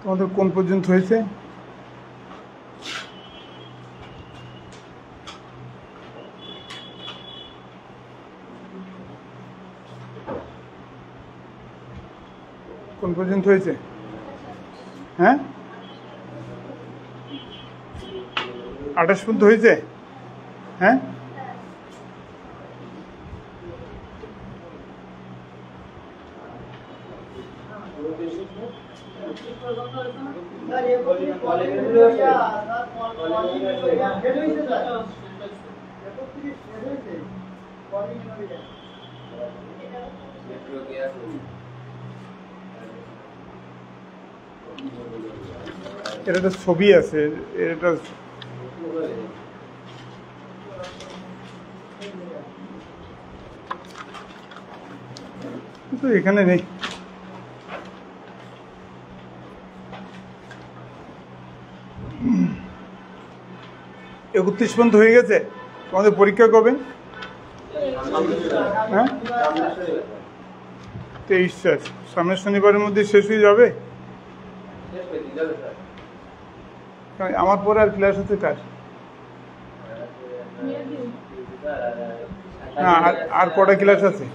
তোমাদের কোন পর্যন্ত হয়েছে? কোন পর্যন্ত হয়েছে? হ্যাঁ, 28 পর্যন্ত হয়েছে। হ্যাঁ, এটা একটা ছবি আছে, এটা কিন্তু এখানে নেই। একত্রিশ পর্যন্ত হয়ে গেছে। তোমাদের পরীক্ষা কবে? হ্যাঁ, 23 সামনের শনিবারের মধ্যে শেষ হয়ে যাবে। আমার পরে আর ক্লাস আছে কার? হ্যাঁ, আর কটা ক্লাস আছে?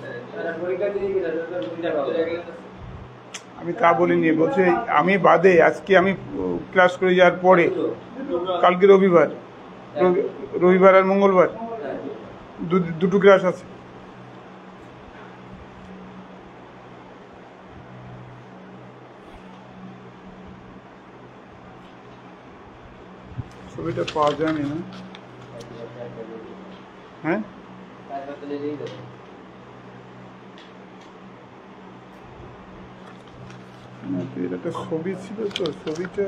আমি তা বলিনি, বলছি আমি বাদে আজকে আমি ক্লাস করে যাওয়ার পরে কালকে রবিবার আর মঙ্গলবার দুটো ক্লাস আছে। ছবিটা পাওয়া যায়নি না? হ্যাঁ, এটা একটা ছবি ছিল তো, ছবিটা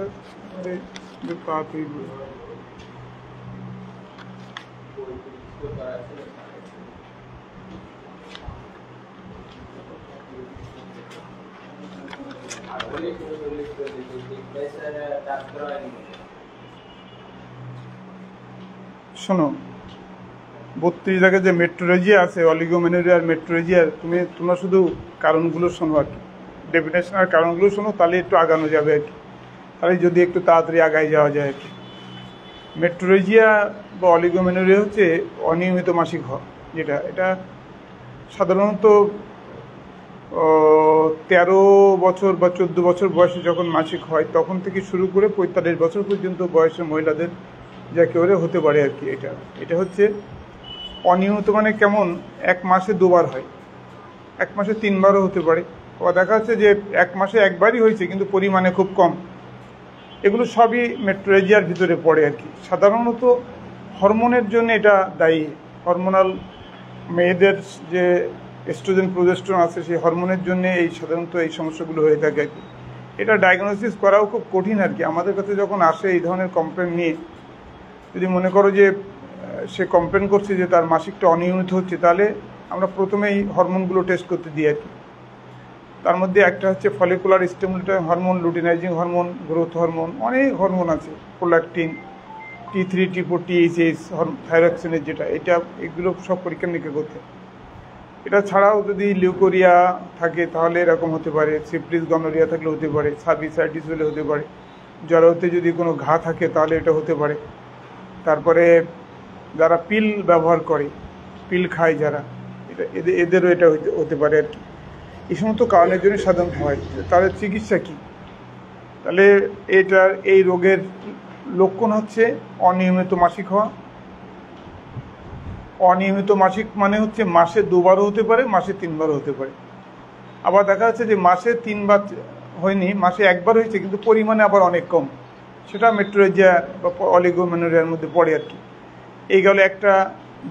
পাওয়া শোনো, 32 জায়গায় যে মেট্রোরেজিয়া আছে, অলিগোমেনোরিয়া আর মেট্রোরেজিয়ার, তোমরা শুধু কারণগুলো শোনো আর কি, ডেফিনেশন আর কারণগুলো শোনো, তাহলে একটু আগানো যাবে আর কি, তাহলে যদি একটু তাড়াতাড়ি আগায় যাওয়া যায় আর কি। মেট্রোরেজিয়া বা অলিগোমেনোরিয়া হচ্ছে অনিয়মিত মাসিক হওয়া, এটা সাধারণত 13 বছর বা 14 বছর বয়সে যখন মাসিক হয় তখন থেকে শুরু করে 45 বছর পর্যন্ত বয়সের মহিলাদের যা কেউ হতে পারে আর কি। এটা হচ্ছে অনিয়মিত, মানে কেমন, এক মাসে দুবার হয়, এক মাসে 3 বারও হতে পারে। দেখা যাচ্ছে যে এক মাসে একবারই হয়েছে কিন্তু পরিমাণে খুব কম। এগুলো সবই মেট্রোরেজিয়ার ভিতরে পড়ে আর কি। সাধারণত হরমোনের জন্য এটা দায়ী। হরমোনাল মেয়েদের যে এস্ট্রোজেন প্রোজেস্টেরন আছে, সেই হরমোনের জন্য সাধারণত এই সমস্যাগুলো হয়ে থাকে আর কি। এটা ডায়াগনোসিস করাও খুব কঠিন আর কি। আমাদের কাছে যখন আসে এই ধরনের কমপ্লেন নিয়ে, যদি মনে করো যে সে কমপ্লেন করছে যে তার মাসিকটা অনিয়মিত হচ্ছে, তাহলে আমরা প্রথমেই হরমোনগুলো টেস্ট করতে দিই আর কি। তার মধ্যে একটা হচ্ছে follicular stimulator hormone, luteinising hormone, growth hormone, অনেক হরমোন আছে, প্রোল্যাকটিন, T3, T4, TSH, থাইরক্সিনের যেটা, এগুলো সব পরীক্ষা নিরীক্ষা করতে। এটা ছাড়াও যদি লিউকোরিয়া থাকে তাহলে এরকম হতে পারে, সিফিলিস গনোরিয়া থাকলে হতে পারে, সার্ভিসাইটিস হলে হতে পারে, জরায়ুতে যদি কোনো ঘা থাকে তাহলে এটা হতে পারে। তারপরে যারা পিল ব্যবহার করে, পিল খায় যারা, এদেরও এটা হতে পারে আর কি। এই সমস্ত কারণের জন্য সাধারণত হয়। তাহলে চিকিৎসা কী? তাহলে এই রোগের লক্ষণ হচ্ছে অনিয়মিত মাসিক হওয়া। অনিয়মিত মাসিক মানে হচ্ছে মাসে 2 বারও হতে পারে, মাসে 3 বারও হতে পারে। আবার দেখা যাচ্ছে যে মাসে 3 বার হয়নি, মাসে 1 বার হয়েছে কিন্তু পরিমাণে আবার অনেক কম, সেটা মেট্রোরেজিয়া বা অলিগোমেনোরিয়ার মধ্যে পড়ে আর কি। এই গেল একটা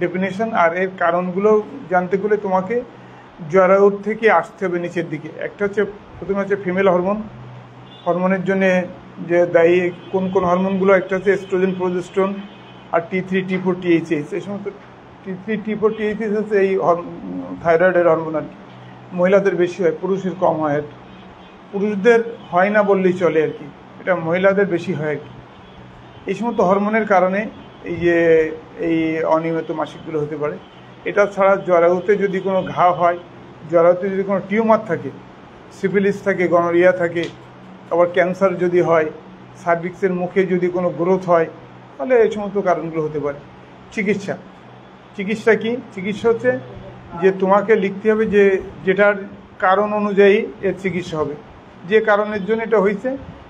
ডেফিনেশন। আর এর কারণগুলো জানতে গেলে তোমাকে জরায়ুর থেকে আসতে হবে নিচের দিকে। একটা হচ্ছে, প্রথমে হচ্ছে ফিমেল হরমোনের জন্য যে দায়ী কোন কোন হরমোনগুলো, একটা হচ্ছে এস্ট্রোজেন প্রোজেস্টেরন আর T3, T4, TSH। এই সমস্ত T3, T4, TSH হচ্ছে এই থাইরয়েডের হরমোন আর কি। মহিলাদের বেশি হয়, পুরুষের কম হয় আর কি। পুরুষদের হয় না বললেই চলে আর কি, এটা মহিলাদের বেশি হয় আর কি। এই সমস্ত হরমোনের কারণে এই অনিয়মিত মাসিকগুলো হতে পারে। এটা ছাড়া জরায়ুতে যদি কোনো ঘা হয়, জরায়ুতে যদি কোনো টিউমার থাকে, সিফিলিস থাকে, গনোরিয়া থাকে, আবার ক্যান্সার যদি হয়, সার্ভিক্সের মুখে যদি কোনো গ্রোথ হয়, তাহলে এই সমস্ত কারণগুলো হতে পারে। চিকিৎসা কি? চিকিৎসা হচ্ছে যে তোমাকে লিখতে হবে যে যেটার কারণ অনুযায়ী এর চিকিৎসা হবে, যে কারণের জন্য এটা হয়েছে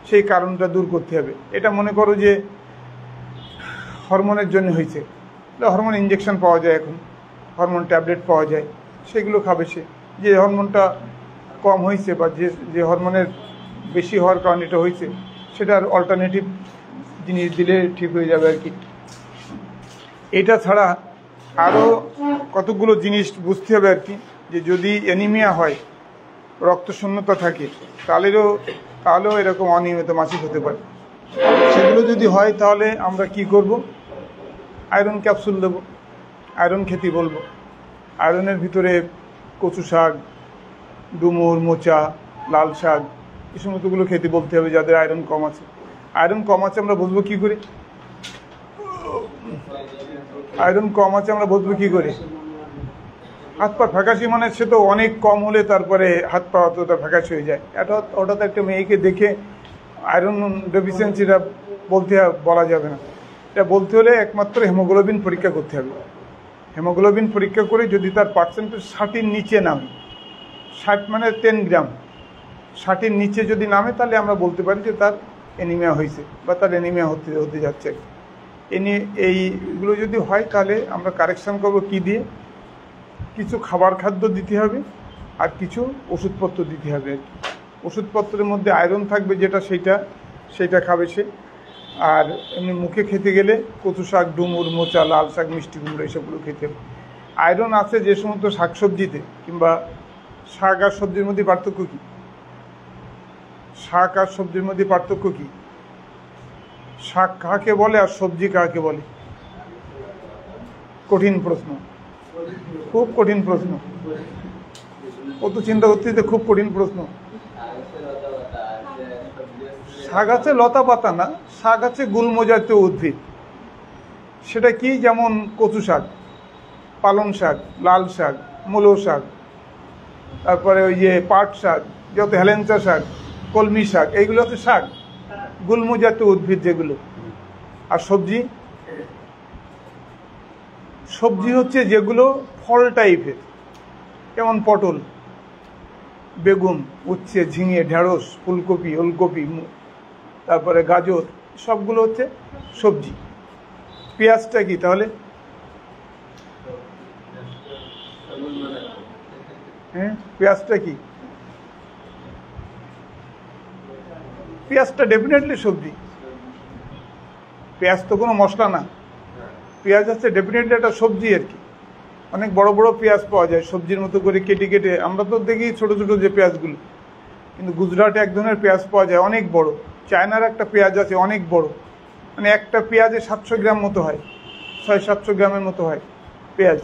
সেই কারণটা দূর করতে হবে। এটা মনে করো যে হরমোনের জন্য হয়েছে, হরমোন ইঞ্জেকশন পাওয়া যায়, এখন হরমোন ট্যাবলেট পাওয়া যায়, সেগুলো খাবে। সে যে হরমোনটা কম হয়েছে বা যে হরমোনের বেশি হওয়ার কারণে এটা হয়েছে, সেটার অল্টারনেটিভ জিনিস দিলে ঠিক হয়ে যাবে আর কি। এটা ছাড়া আরও কতগুলো জিনিস বুঝতে হবে আর কি, যে যদি অ্যানিমিয়া হয়, রক্তশূন্যতা থাকে, তাহলেও এরকম অনিয়মিত মাসিক হতে পারে। সেগুলো যদি হয় তাহলে আমরা কি করব? আয়রন ক্যাপসুল দেবো, আয়রন খেতে বলবো। আয়রনের ভিতরে কচু শাক, ডুমুর, মোচা, লাল শাক, এই সমস্তগুলো খেতে বলতে হবে যাদের আয়রন কম আছে। আয়রন কম আছে আমরা বুঝবো কী করে? আয়রন কম আছে আমরা বুঝবো কী করে? হাত পা ফ্যাকাশি, মানে সে তো অনেক কম হলে তারপরে হাত পা অতটা ফ্যাকাশি হয়ে যায়। ওটা তো একটা মেয়েকে দেখে আয়রন ডেফিসিয়েন্সিটা বলা যাবে না। এটা বলতে হলে একমাত্র হেমোগ্লোবিন পরীক্ষা করতে হবে। হেমোগ্লোবিন পরীক্ষা করে যদি তার পার্সেন্টেজ 60-এর নিচে নামে, 60 মানে 10 গ্রাম, 60-এর নিচে যদি নামে, তাহলে আমরা বলতে পারি যে তার অ্যানিমিয়া হয়েছে বা তার অ্যানিমিয়া হতে যাচ্ছে। এইগুলো যদি হয় তাহলে আমরা কারেকশান করবো কি দিয়ে? কিছু খাদ্য দিতে হবে আর কিছু ওষুধপত্র দিতে হবে আর কি। ওষুধপত্রের মধ্যে আয়রন থাকবে যেটা, সেইটা খাবে সে। আর এমনি মুখে খেতে গেলে কচু শাক, ডুমুর, মোচা, লাল শাক, মিষ্টি কুমড়ো, এইসবগুলো খেতে হবে। আয়রন আছে যে সমস্ত শাকসবজিতে, কিংবা শাক আর সবজির মধ্যে পার্থক্য কী? শাক আর সবজির মধ্যে পার্থক্য কী? শাক কাকে বলে আর সবজি কাকে বলে? কঠিন প্রশ্ন, খুব কঠিন প্রশ্ন। কত চিন্তা করতে খুব কঠিন প্রশ্ন। শাক আছে লতা পাতা না, শাক আছে গুল্ম জাতীয় উদ্ভিদ। সেটা কি? যেমন কচু শাক, পালং শাক, লাল শাক, মূলো শাক, তারপরে ওই যে পাট শাক, যত হেলেঞ্চা শাক, কলমি শাক, এইগুলো হচ্ছে শাক, গুল্ম জাতীয় উদ্ভিদ যেগুলো। আর সবজি হচ্ছে যেগুলো ফল টাইপের, যেমন পটল, বেগুন, উচ্ছে, ঝিঙে, ঢেঁড়স, ফুলকপি, ওলকপি, তারপরে গাজর, সবগুলো হচ্ছে সবজি। পেঁয়াজটা কি তাহলে? হ্যাঁ, পেঁয়াজটা কি? পেঁয়াজটা ডেফিনেটলি সবজি। পেঁয়াজ তো কোনো মশলা না। পেঁয়াজ হচ্ছে ডেফিনেটলি একটা সবজি আর কি। অনেক বড় বড় পেঁয়াজ পাওয়া যায় সবজির মতো করে কেটে। আমরা তো দেখি ছোট ছোট যে পেঁয়াজগুলো, কিন্তু গুজরাটে এক ধরনের পেঁয়াজ পাওয়া যায় অনেক বড়। চায়নার একটা পেঁয়াজ আছে অনেক বড়, মানে একটা পেঁয়াজে 700 গ্রাম মতো হয়, 600-700 গ্রামের মতো হয় পেঁয়াজ।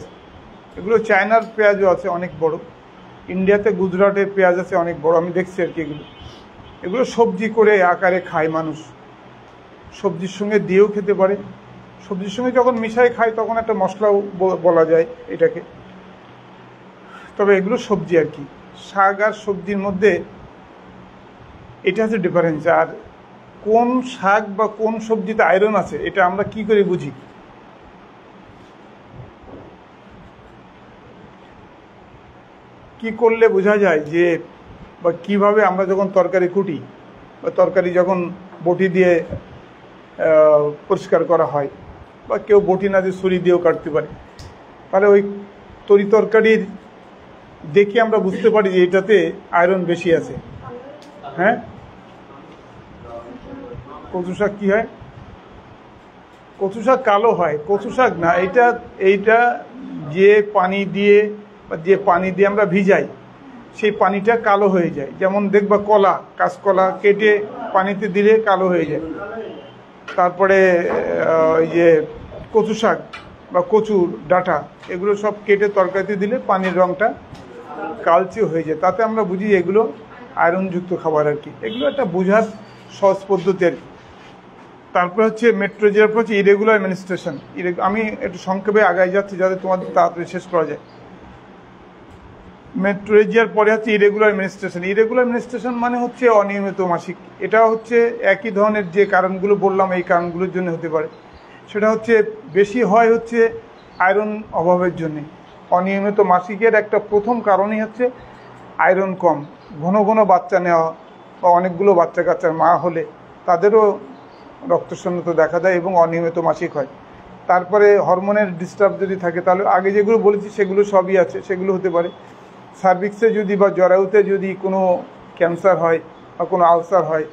এগুলো চায়নার পেঁয়াজও আছে অনেক বড়। ইন্ডিয়াতে গুজরাটের পেঁয়াজ আছে অনেক বড়, আমি দেখছি আর কি। এগুলো সবজি করে আকারে খায় মানুষ, সবজির সঙ্গে দিয়েও খেতে পারে। সবজির সঙ্গে যখন মিশাই খায় তখন একটা মশলাও বলা যায় এটাকে। তবে এগুলো সবজি আর কি। শাক আর সবজির মধ্যে এটা হচ্ছে ডিফারেন্স। আর কোন শাক বা কোন সবজিতে আয়রন আছে এটা আমরা কি করে বুঝি? কি করলে বোঝা যায় যে, বা কিভাবে আমরা যখন তরকারি কুটি বা তরকারি যখন বটি দিয়ে পরিষ্কার করা হয়, বা কেউ বটি না দিয়ে ছুরি দিয়েও কাটতে পারে, তাহলে ওই তরকারির দেখে আমরা বুঝতে পারি যে এটাতে আয়রন বেশি আছে। হ্যাঁ, কচু শাক কি হয়? কচু শাক কালো হয়। কচু শাক না, এইটা যে পানি দিয়ে আমরা ভিজাই, সেই পানিটা কালো হয়ে যায়। যেমন দেখবা কাঁচকলা কেটে পানিতে দিলে কালো হয়ে যায়। তারপরে ওই যে কচু শাক বা কচুর ডাঁটা, এগুলো সব কেটে তরকারিতে দিলে পানির রঙটা কালচে হয়ে যায়। তাতে আমরা বুঝি এগুলো আয়রনযুক্ত খাবার আর কি। এগুলো একটা বোঝার সহজ পদ্ধতি আর কি। তারপরে হচ্ছে মেট্রোলজির পর হচ্ছে ইরেগুলার মেনস্ট্রুয়েশন। আমি একটু সংক্ষেপে আগায় যাচ্ছি যাতে তোমাদের তাড়াতাড়ি শেষ করা যায়। মেট্রোলজিয়ার পরে হচ্ছে ইরেগুলার মেনস্ট্রুয়েশন। ইরেগুলার মেনস্ট্রুয়েশন মানে হচ্ছে অনিয়মিত মাসিক। এটা হচ্ছে একই ধরনের যে কারণগুলো বললাম এই কারণগুলোর জন্য হতে পারে। সেটা হচ্ছে বেশি হয় হচ্ছে আয়রন অভাবের জন্যে। অনিয়মিত মাসিকের একটা প্রথম কারণই হচ্ছে আয়রন কম। ঘন ঘন বাচ্চা নেওয়া বা অনেকগুলো বাচ্চা কাচ্চার মা হলে তাদেরও রক্তশূন্যতা দেখা দেয় এবং অনিয়মিত মাসিক হয়। তারপরে হরমোনের ডিস্টার্ব যদি থাকে তাহলে আগে যেগুলো বলেছি সেগুলো সবই আছে, সেগুলো হতে পারে। সার্ভিক্সে যদি বা জরায়ুতে যদি কোনো ক্যান্সার হয় বা কোনো আলসার হয়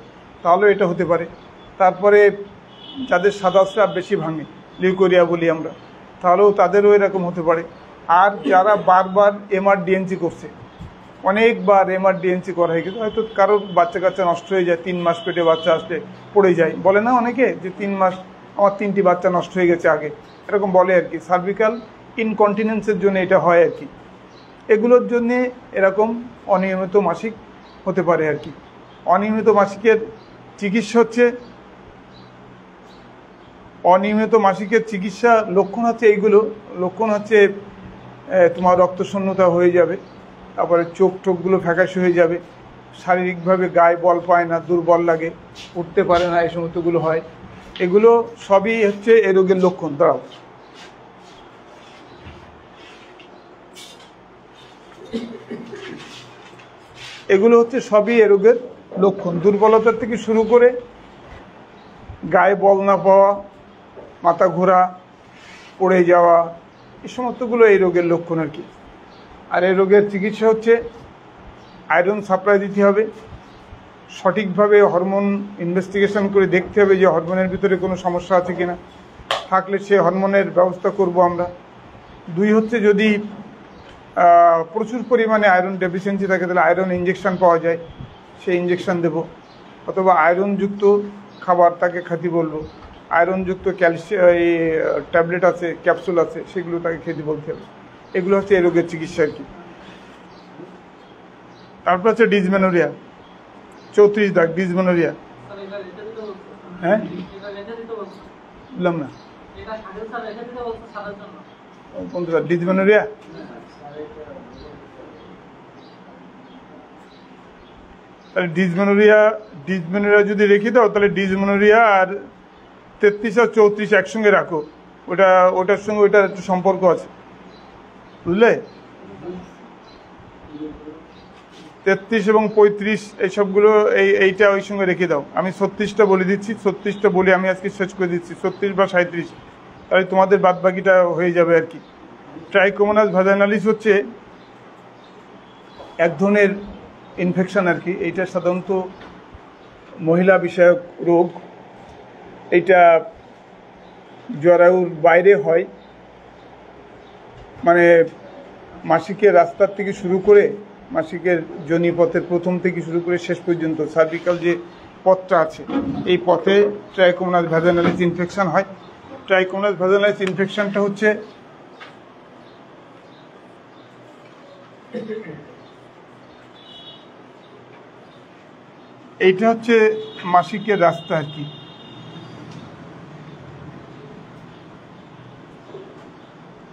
তাহলেও এটা হতে পারে। তারপরে যাদের সাদা স্রাব বেশি ভাঙে, লিউকোরিয়া বলি আমরা, তাহলেও তাদেরও এরকম হতে পারে। আর যারা বারবার এমআরডিএনসি করছে, অনেকবার এমআরডিএনসি করা হয়ে গেছে, হয়তো কারোর বাচ্চা কাচ্চা নষ্ট হয়ে যায়, 3 মাস পেটে বাচ্চা আসলে পড়ে যায়, বলে না অনেকে যে 3 মাস আমার 3টি বাচ্চা নষ্ট হয়ে গেছে আগে, এরকম বলে আর কি। সার্ভিক্যাল ইনকন্টিনেন্সের জন্য এটা হয় আর কি। এগুলোর জন্যে এরকম অনিয়মিত মাসিক হতে পারে আর কি। অনিয়মিত মাসিকের চিকিৎসা হচ্ছে অনিয়মিত মাসিকের চিকিৎসা লক্ষণ হচ্ছে এইগুলো। লক্ষণ হচ্ছে তোমার রক্তশূন্যতা হয়ে যাবে, তারপরে চোখ টোকগুলো ফ্যাকাশে হয়ে যাবে, শারীরিকভাবে গায়ে বল পায় না, দুর্বল লাগে, উঠতে পারে না, এই সমস্তগুলো হয়। এগুলো সবই হচ্ছে এ রোগের লক্ষণ। দাঁড়াও, এগুলো হচ্ছে সবই এ রোগের লক্ষণ। দুর্বলতার থেকে শুরু করে গায়ে বল না পাওয়া, মাথা ঘোরা, পড়ে যাওয়া, এই সমস্তগুলো এই রোগের লক্ষণ আর কি। আর এই রোগের চিকিৎসা হচ্ছে আয়রন সাপ্লাই দিতে হবে, সঠিকভাবে হরমোন ইনভেস্টিগেশন করে দেখতে হবে যে হরমোনের ভিতরে কোনো সমস্যা আছে কিনা, থাকলে সে হরমোনের ব্যবস্থা করব আমরা। 2 হচ্ছে যদি প্রচুর পরিমাণে আয়রন ডেফিসিয়েন্সি থাকে তাহলে আয়রন ইঞ্জেকশন পাওয়া যায়, সেই ইঞ্জেকশন দেব, অথবা আয়রনযুক্ত খাবার তাকে খেতে বলবো। আয়রনযুক্ত ক্যালসিয়াম এই ট্যাবলেট আছে, ক্যাপসুল আছে, সেগুলো তাকে খেতে বলতে হবে। এগুলো হচ্ছে এই রোগের চিকিৎসা আর কি। তারপর হচ্ছে ডিসমেনোরিয়া, 34 দাগ ডিসমেনোরিয়া। হ্যাঁ বললাম না কোনটা ডিসমেনোরিয়া? তাহলে ডিসমেনোরিয়া যদি রেখে দাও তাহলে ডিসমেনোরিয়া আর 33 আর 34 একসঙ্গে রাখো, ওটার সঙ্গে ওইটার একটু সম্পর্ক আছে, বুঝলে? 33 এবং 35 এইসবগুলো এইটা ওই সঙ্গে রেখে দাও। আমি 36টা বলে দিচ্ছি, 36টা বলে আমি আজকে শেষ করে দিচ্ছি, 36 বা 37, তাহলে তোমাদের বাদ বাকিটা হয়ে যাবে আর কি। ট্রাইকোমোনাস ভ্যাজাইনালিস হচ্ছে এক ধরনের ইনফেকশন আর কি। এইটা সাধারণত মহিলা বিষয়ক রোগ। এইটা জরায়ুর বাইরে হয়, মানে মাসিকের রাস্তার থেকে শুরু করে, মাসিকের যোনিপথের প্রথম থেকে শুরু করে শেষ পর্যন্ত সার্ভিক্যাল যে পথটা আছে এই পথে ট্রাইকোমোনাস ভ্যাজাইনালিস ইনফেকশন হয়। ট্রাইকোমোনাস ভ্যাজাইনালিস ইনফেকশনটা হচ্ছে এইটা হচ্ছে মাসিকের রাস্তা আর কি।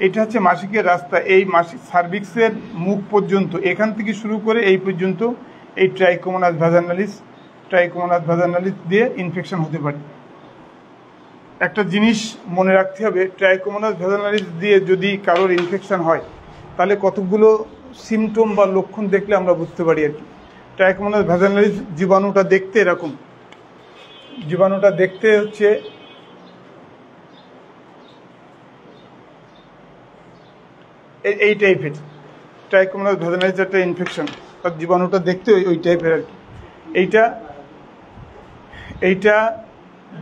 এটা হচ্ছে মাসিকের রাস্তা। এই মাসিক সার্ভিক্সের মুখ পর্যন্ত, এখান থেকে শুরু করে এই পর্যন্ত এই ট্রাইকোমোনাস ভ্যাজাইনালিস দিয়ে ইনফেকশন হতে পারে। একটা জিনিস মনে রাখতে হবে, ট্রাইকোমোনাস ভ্যাজাইনালিস দিয়ে যদি কারোর ইনফেকশন হয় তাহলে কতগুলো সিমটম বা লক্ষণ দেখলে আমরা বুঝতে পারি আর কি। ট্রাইকোমোনাস ভ্যাজাইনালিস জীবাণুটা দেখতে এরকম, জীবাণুটা দেখতে হচ্ছে এই টাইপের। ট্রাইকোমোনাস ভ্যাজাইনালিস একটা ইনফেকশন, তার জীবাণুটা দেখতে ওই টাইপের আর কি। এইটা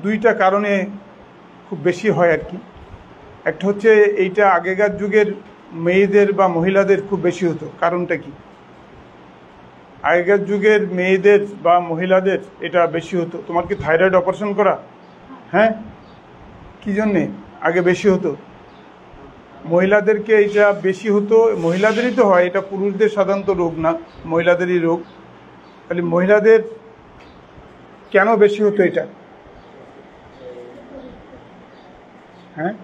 2টা কারণে খুব বেশি হয় আর কি। একটা হচ্ছে এইটা আগেকার যুগের মেয়েদের বা মহিলাদের খুব বেশি হতো। কারণটা কি? আগেকার যুগের মেয়েদের বা মহিলাদের এটা বেশি হতো। তোমার কি থাইরয়েড অপারেশন করা? হ্যাঁ, কি জন্যে আগে বেশি হতো? মহিলাদেরকে এটা বেশি হতো, মহিলাদেরই তো হয়, এটা পুরুষদের সাধারণত রোগ না, মহিলাদেরই রোগ। তাহলে মহিলাদের কেন বেশি হতো এটা? হ্যাঁ,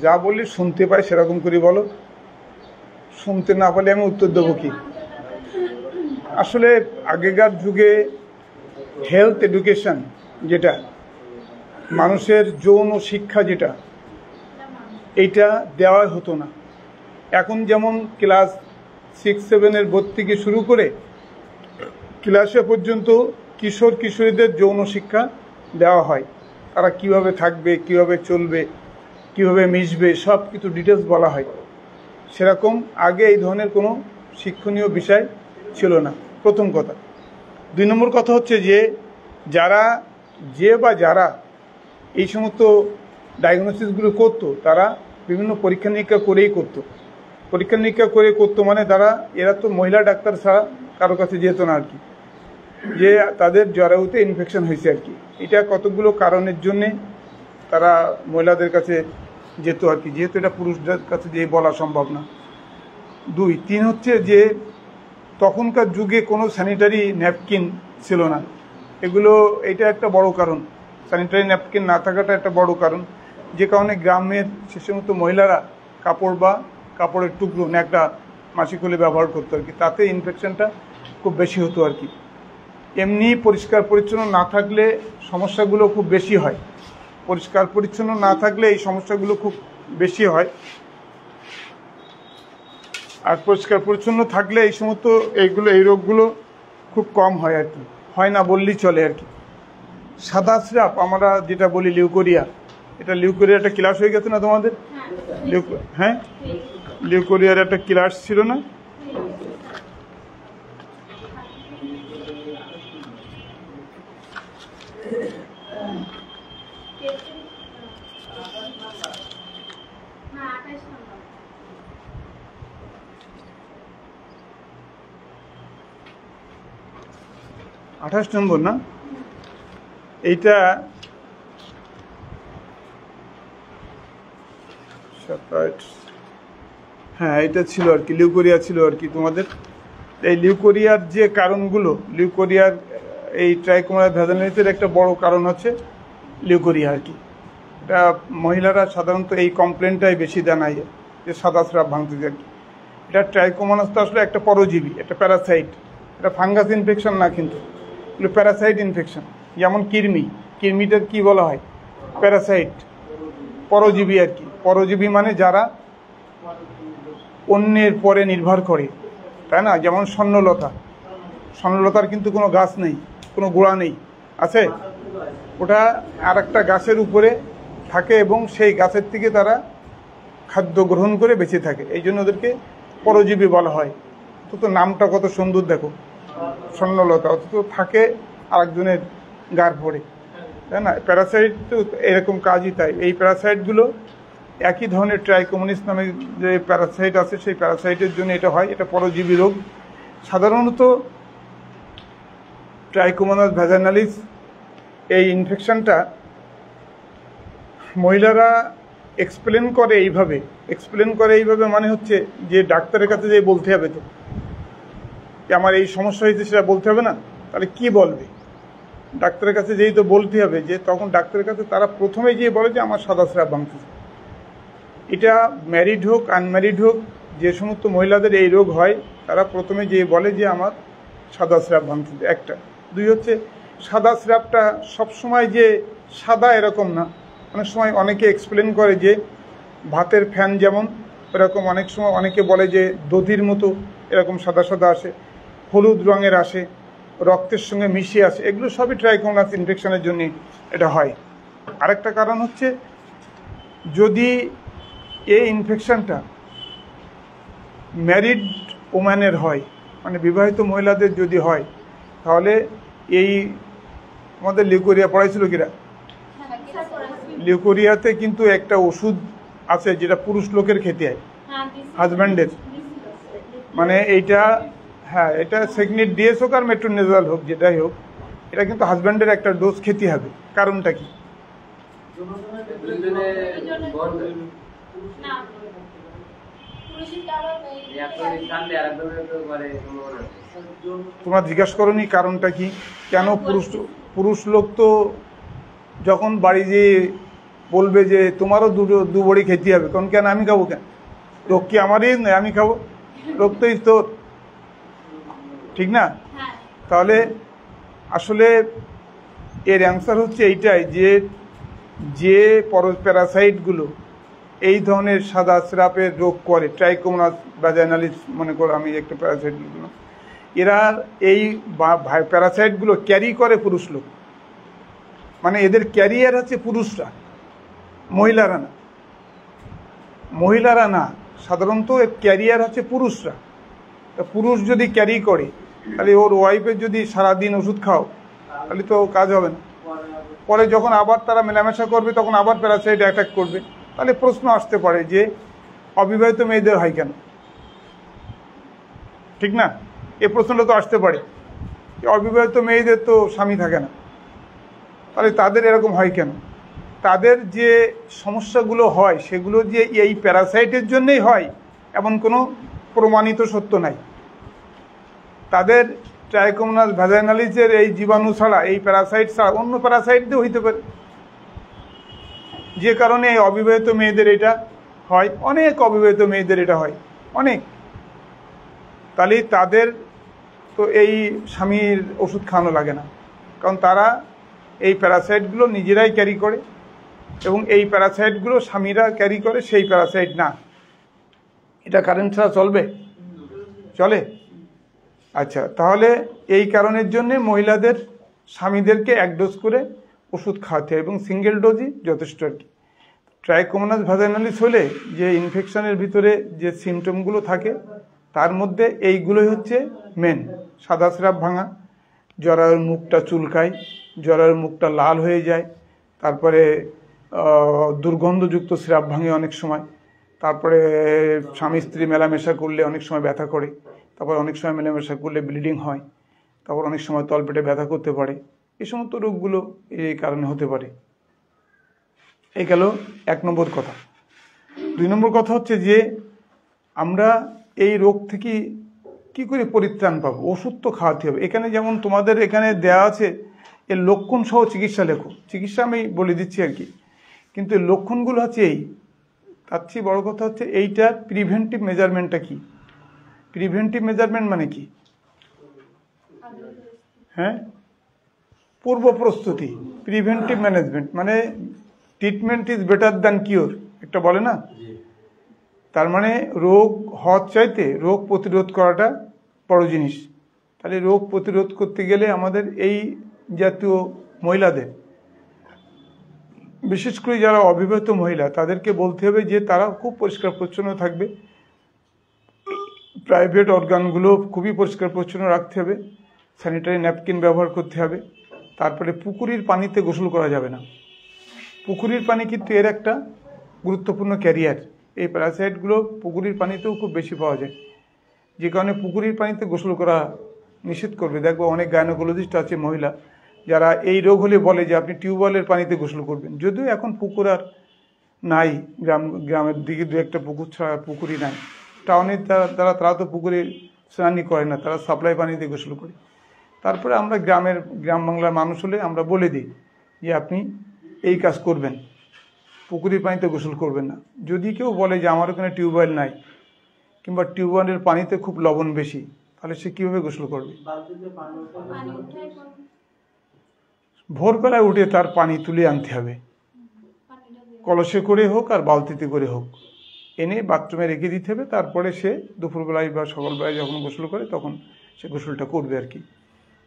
যা বললি শুনতে পাই সেরকম করে বলো, শুনতে না পারলে আমি উত্তর দেবো কি? আসলে আগেকার যুগে হেলথ এডুকেশন, যেটা মানুষের যৌন শিক্ষা, যেটা এইটা দেওয়া হতো না। এখন যেমন ক্লাস 6-7 বোর্ড থেকে শুরু করে ক্লাসে পর্যন্ত কিশোর কিশোরীদের যৌন শিক্ষা দেওয়া হয়। তারা কিভাবে থাকবে, কিভাবে চলবে, কিভাবে মিশবে, সব কিছু ডিটেলস বলা হয়। সেরকম আগে এই ধরনের কোনো শিক্ষণীয় বিষয় ছিল না, প্রথম কথা। 2 নম্বর কথা হচ্ছে যে যারা এই সমস্ত ডায়াগনোসিসগুলো করতো, তারা বিভিন্ন পরীক্ষা নিরীক্ষা করেই করতো। পরীক্ষা নিরীক্ষা করে করতো মানে এরা তো মহিলা ডাক্তার ছাড়া কারো কাছে যেত না আর কি, যে তাদের জরায়ুতে ইনফেকশন হয়েছে আর কি। এটা কতগুলো কারণের জন্যে তারা মহিলাদের কাছে যেত আর কি, যেহেতু এটা পুরুষদের কাছে যেয়ে বলা সম্ভব না। 2, 3 হচ্ছে যে তখনকার যুগে কোনো স্যানিটারি ন্যাপকিন ছিল না। এটা একটা বড় কারণ। স্যানিটারি ন্যাপকিন না থাকাটা একটা বড় কারণ, যে কারণে গ্রামের সে সমস্ত মহিলারা কাপড় বা কাপড়ের টুকরো ন্যাকড়া মাসিক হলে ব্যবহার করতো আর কি। তাতে ইনফেকশনটা খুব বেশি হতো আর কি। এমনি পরিষ্কার পরিচ্ছন্ন না থাকলে সমস্যাগুলো খুব বেশি হয়। পরিষ্কার পরিচ্ছন্ন না থাকলে এই সমস্যাগুলো খুব বেশি হয়, আর পরিষ্কার পরিচ্ছন্ন থাকলে এই রোগগুলো খুব কম হয় আর কি, হয় না বললেই চলে আর কি। সাদা স্রাব আমরা যেটা বলি লিউকোরিয়া, এটা লিউকোরিয়ার একটা ক্লাস হয়ে গেছে না তোমাদের? হ্যাঁ, লিউকোরিয়ার একটা ক্লাস ছিল না? আঠাশ নম্বর না? এইটা 27, হ্যাঁ এটা ছিল আর কি, লিউকোরিয়া ছিল আর কি তোমাদের। এই লিউকোরিয়ার যে কারণগুলো, লিউকোরিয়ার এই ট্রাইকোমোনাস ভ্যাজানালিসের একটা বড় কারণ হচ্ছে লিউকোরিয়া আর কি। এটা মহিলারা সাধারণত এই কমপ্লেনটাই বেশি জানায়, যে সাদা স্রাব ভাঙতেছে আর কি। এটা ট্রাইকোমোনাস তো আসলে একটা পরজীবী, একটা প্যারাসাইট। এটা ফাঙ্গাস ইনফেকশন না, কিন্তু এগুলো প্যারাসাইট ইনফেকশন। যেমন কিরমিটার কি বলা হয়? প্যারাসাইট, পরজীবী আর কি। পরজীবী মানে যারা অন্যের পরে নির্ভর করে, তাই না? যেমন স্বর্ণলতার কিন্তু কোনো গাছ নেই, কোনো গোড়া নেই, আছে? ওটা আর একটা গাছের উপরে থাকে এবং সেই গাছের থেকে তারা খাদ্য গ্রহণ করে বেঁচে থাকে, এই জন্য ওদেরকে পরজীবী বলা হয়। তো নামটা কত সুন্দর দেখো, স্বর্ণলতা, অথচ থাকে আরেকজনের গার পড়ে, তাই না? প্যারাসাইট তো এরকম কাজই তাই। এই প্যারাসাইটগুলো একই ধরনের ট্রাইকোমোনাস নামে যে প্যারাসাইট আছে, সেই প্যারাসাইটের জন্য এটা হয়। এটা পরজীবী রোগ। সাধারণত ট্রাইকোমোনাস ভ্যাজানালিস এই ইনফেকশনটা মহিলারা এক্সপ্লেন করে এইভাবে মানে হচ্ছে যে ডাক্তারের কাছে যেয়ে বলতে হবে, তো আমার এই সমস্যা হয়েছে সেটা বলতে হবে না, তাহলে কি বলবে? ডাক্তারের কাছে যেই তো বলতে হবে, যে তখন ডাক্তারের কাছে তারা প্রথমে গিয়ে বলে যে আমার সাদা স্রাব ভাঙতেছে। এটা ম্যারিড হোক আনম্যারিড হোক, যে সমস্ত মহিলাদের এই রোগ হয় তারা প্রথমে গিয়ে বলে যে আমার সাদা স্রাব ভাঙতেছে, একটা। 2 হচ্ছে সাদা স্রাবটা সবসময় যে সাদা এরকম না। অনেক সময় অনেকে এক্সপ্লেন করে যে ভাতের ফ্যান যেমন, এরকম অনেক সময় অনেকে বলে যে দধির মতো এরকম সাদা সাদা আসে, হলুদ রঙের আসে, রক্তের সঙ্গে মিশিয়ে আসে। এগুলো সবই ট্রাইকোমোনাস ইনফেকশনের জন্য এটা হয়। আরেকটা কারণ হচ্ছে যদি এই ইনফেকশনটা ম্যারিড ওম্যানের হয়, মানে বিবাহিত মহিলাদের যদি হয়, তাহলে এই আমাদের লিউকোরিয়া পড়াইছিল কিরা? লিউকোরিয়াতে কিন্তু একটা ওষুধ আছে যেটা পুরুষ লোকের খেতে হয়, হাজব্যান্ডের। মানে এইটা, হ্যাঁ, এটা সেগনিট ডিএস হোক আর মেট্রোনেজাল হোক, যেটাই হোক, এটা কিন্তু হাজব্যান্ডের একটা ডোজ খেতে হবে। কারণটা কি? তোমরা জিজ্ঞাসা করোনি কারণটা কি, কেন পুরুষ লোক তো যখন বাড়ি যেয়ে বলবে যে তোমারও দু বড়ি খেতে হবে, কারণ কেন আমি খাবো, কেন রোগ কি আমারই নয়, আমি খাবো, রোগ তো তোর, ঠিক না? তাহলে আসলে এর অ্যান্সার হচ্ছে এইটাই যে যে প্যারাসাইটগুলো এই ধরনের সাদা স্রাপের রোগ করে, ট্রাইকোমোনাস ভ্যাজাইনালিস মনে করো আমি একটা প্যারাসাইটগুলো, এরা এই প্যারাসাইটগুলো ক্যারি করে পুরুষ লোক, মানে এদের ক্যারিয়ার হচ্ছে পুরুষরা, মহিলারা না সাধারণত এর ক্যারিয়ার হচ্ছে পুরুষরা। পুরুষ যদি ক্যারি করে তাহলে ওর ওয়াইফের যদি সারাদিন ওষুধ খাও তাহলে তো কাজ হবে না, পরে যখন আবার তারা মেলামেশা করবে তখন আবার প্যারাসাইট অ্যাটাক করবে। তাহলে প্রশ্ন আসতে পারে যে অবিবাহিত মেয়েদের হয় কেন, ঠিক না? এই প্রশ্নটা তো আসতে পারে যে অবিবাহিত মেয়েদের তো স্বামী থাকে না, তাহলে তাদের এরকম হয় কেন? তাদের যে সমস্যাগুলো হয় সেগুলো যে এই প্যারাসাইটের জন্যই হয় এমন কোনো প্রমাণিত সত্য নাই। তাদের ট্রাইকোমোনাস ভ্যাজাইনালিসের এই জীবাণু ছাড়া, এই প্যারাসাইট ছাড়া অন্য প্যারাসাইট দিয়ে হইতে পারে, যে কারণে এই অবিবাহিত মেয়েদের এটা হয়, অনেক অবিবাহিত মেয়েদের এটা হয় অনেক। তাহলে তাদের তো এই স্বামীর ওষুধ খাওয়ানো লাগে না, কারণ তারা এই প্যারাসাইটগুলো নিজেরাই ক্যারি করে, এবং এই প্যারাসাইটগুলো স্বামীরা ক্যারি করে, সেই প্যারাসাইট না। এটা কারেন্ট ছাড়া চলবে? চলে। আচ্ছা, তাহলে এই কারণের জন্যে মহিলাদের স্বামীদেরকে এক ডোজ করে ওষুধ খাওয়াতে হয়, এবং সিঙ্গেল ডোজই যথেষ্ট আর কি। ট্রাইকোমোনাস ভ্যাজাইনালিস হলে যে ইনফেকশনের ভিতরে যে সিমটমগুলো থাকে তার মধ্যে এইগুলোই হচ্ছে মেন: সাদা স্রাব ভাঙা, জরায়ুর মুখটা চুলকায়, জরায়ুর মুখটা লাল হয়ে যায়, তারপরে দুর্গন্ধযুক্ত স্রাব ভাঙে অনেক সময়, তারপরে স্বামী স্ত্রী মেলামেশা করলে অনেক সময় ব্যথা করে, তারপর অনেক সময় মেলামেশা করলে ব্লিডিং হয়, তারপর অনেক সময় তলপেটে ব্যথা করতে পারে। এই সমস্ত রোগগুলো এই কারণে হতে পারে। এই গেল 1 নম্বর কথা। 2 নম্বর কথা হচ্ছে যে আমরা এই রোগ থেকে কি করে পরিত্রাণ পাবো? ওষুধ তো খাওয়াতে হবে। এখানে যেমন তোমাদের এখানে দেয়া আছে এর লক্ষণ সহ চিকিৎসা লেখো, চিকিৎসা আমি বলে দিচ্ছি আর কি, কিন্তু লক্ষণগুলো হচ্ছে এই। তার চেয়ে বড় কথা হচ্ছে এইটার প্রিভেন্টিভ মেজারমেন্টটা কি। প্রিভেন্টিভ মেজারমেন্ট মানে কি? হ্যাঁ, পূর্ব প্রস্তুতি, প্রিভেন্টিভ ম্যানেজমেন্ট, মানে treatment is better than cure, একটা বলে না? তার মানে রোগ হওয়ার চাইতে রোগ প্রতিরোধ করাটা বড় জিনিস। তাহলে রোগ প্রতিরোধ করতে গেলে আমাদের এই জাতীয় মহিলাদের, বিশেষ করে যারা অবিবাহিত মহিলা, তাদেরকে বলতে হবে যে তারা খুব পরিষ্কার পরিচ্ছন্ন থাকবে, প্রাইভেট অর্গানগুলো খুবই পরিষ্কার পরিচ্ছন্ন রাখতে হবে, স্যানিটারি ন্যাপকিন ব্যবহার করতে হবে। তারপরে পুকুরের পানিতে গোসল করা যাবে না। পুকুরের পানি কিন্তু এর একটা গুরুত্বপূর্ণ ক্যারিয়ার। এই প্যারাসাইটগুলো পুকুরের পানিতেও খুব বেশি পাওয়া যায়, যে কারণে পুকুরের পানিতে গোসল করা নিষেধ করবে। দেখবো অনেক গাইনোকোলজিস্ট আছে মহিলা যারা এই রোগ হলে বলে যে আপনি টিউবওয়েলের পানিতে গোসল করবেন, যদিও এখন পুকুর আর নাই, গ্রামের দিকে 2-1টা পুকুর ছাড়া পুকুরই নাই। টাউনের তারা তো পুকুরে স্নানই করে না, তারা সাপ্লাই পানিতে গোসল করে। তারপরে আমরা গ্রাম বাংলার মানুষ হলে আমরা বলে দিই যে আপনি এই কাজ করবেন, পুকুরের পানিতে গোসল করবেন না। যদি কেউ বলে যে আমার ওখানে টিউবওয়েল নাই, কিংবা টিউবওয়েলের পানিতে খুব লবণ বেশি, তাহলে সে কীভাবে গোসল করবে? ভোরবেলায় উঠে তার পানি তুলে আনতে হবে, কলসে করে হোক আর বালতিতে করে হোক, এনে বাথরুমে রেখে দিতে হবে। তারপরে সে দুপুরবেলায় বা সকালবেলায় যখন গোসল করে তখন সে গোসলটা করবে আর কি।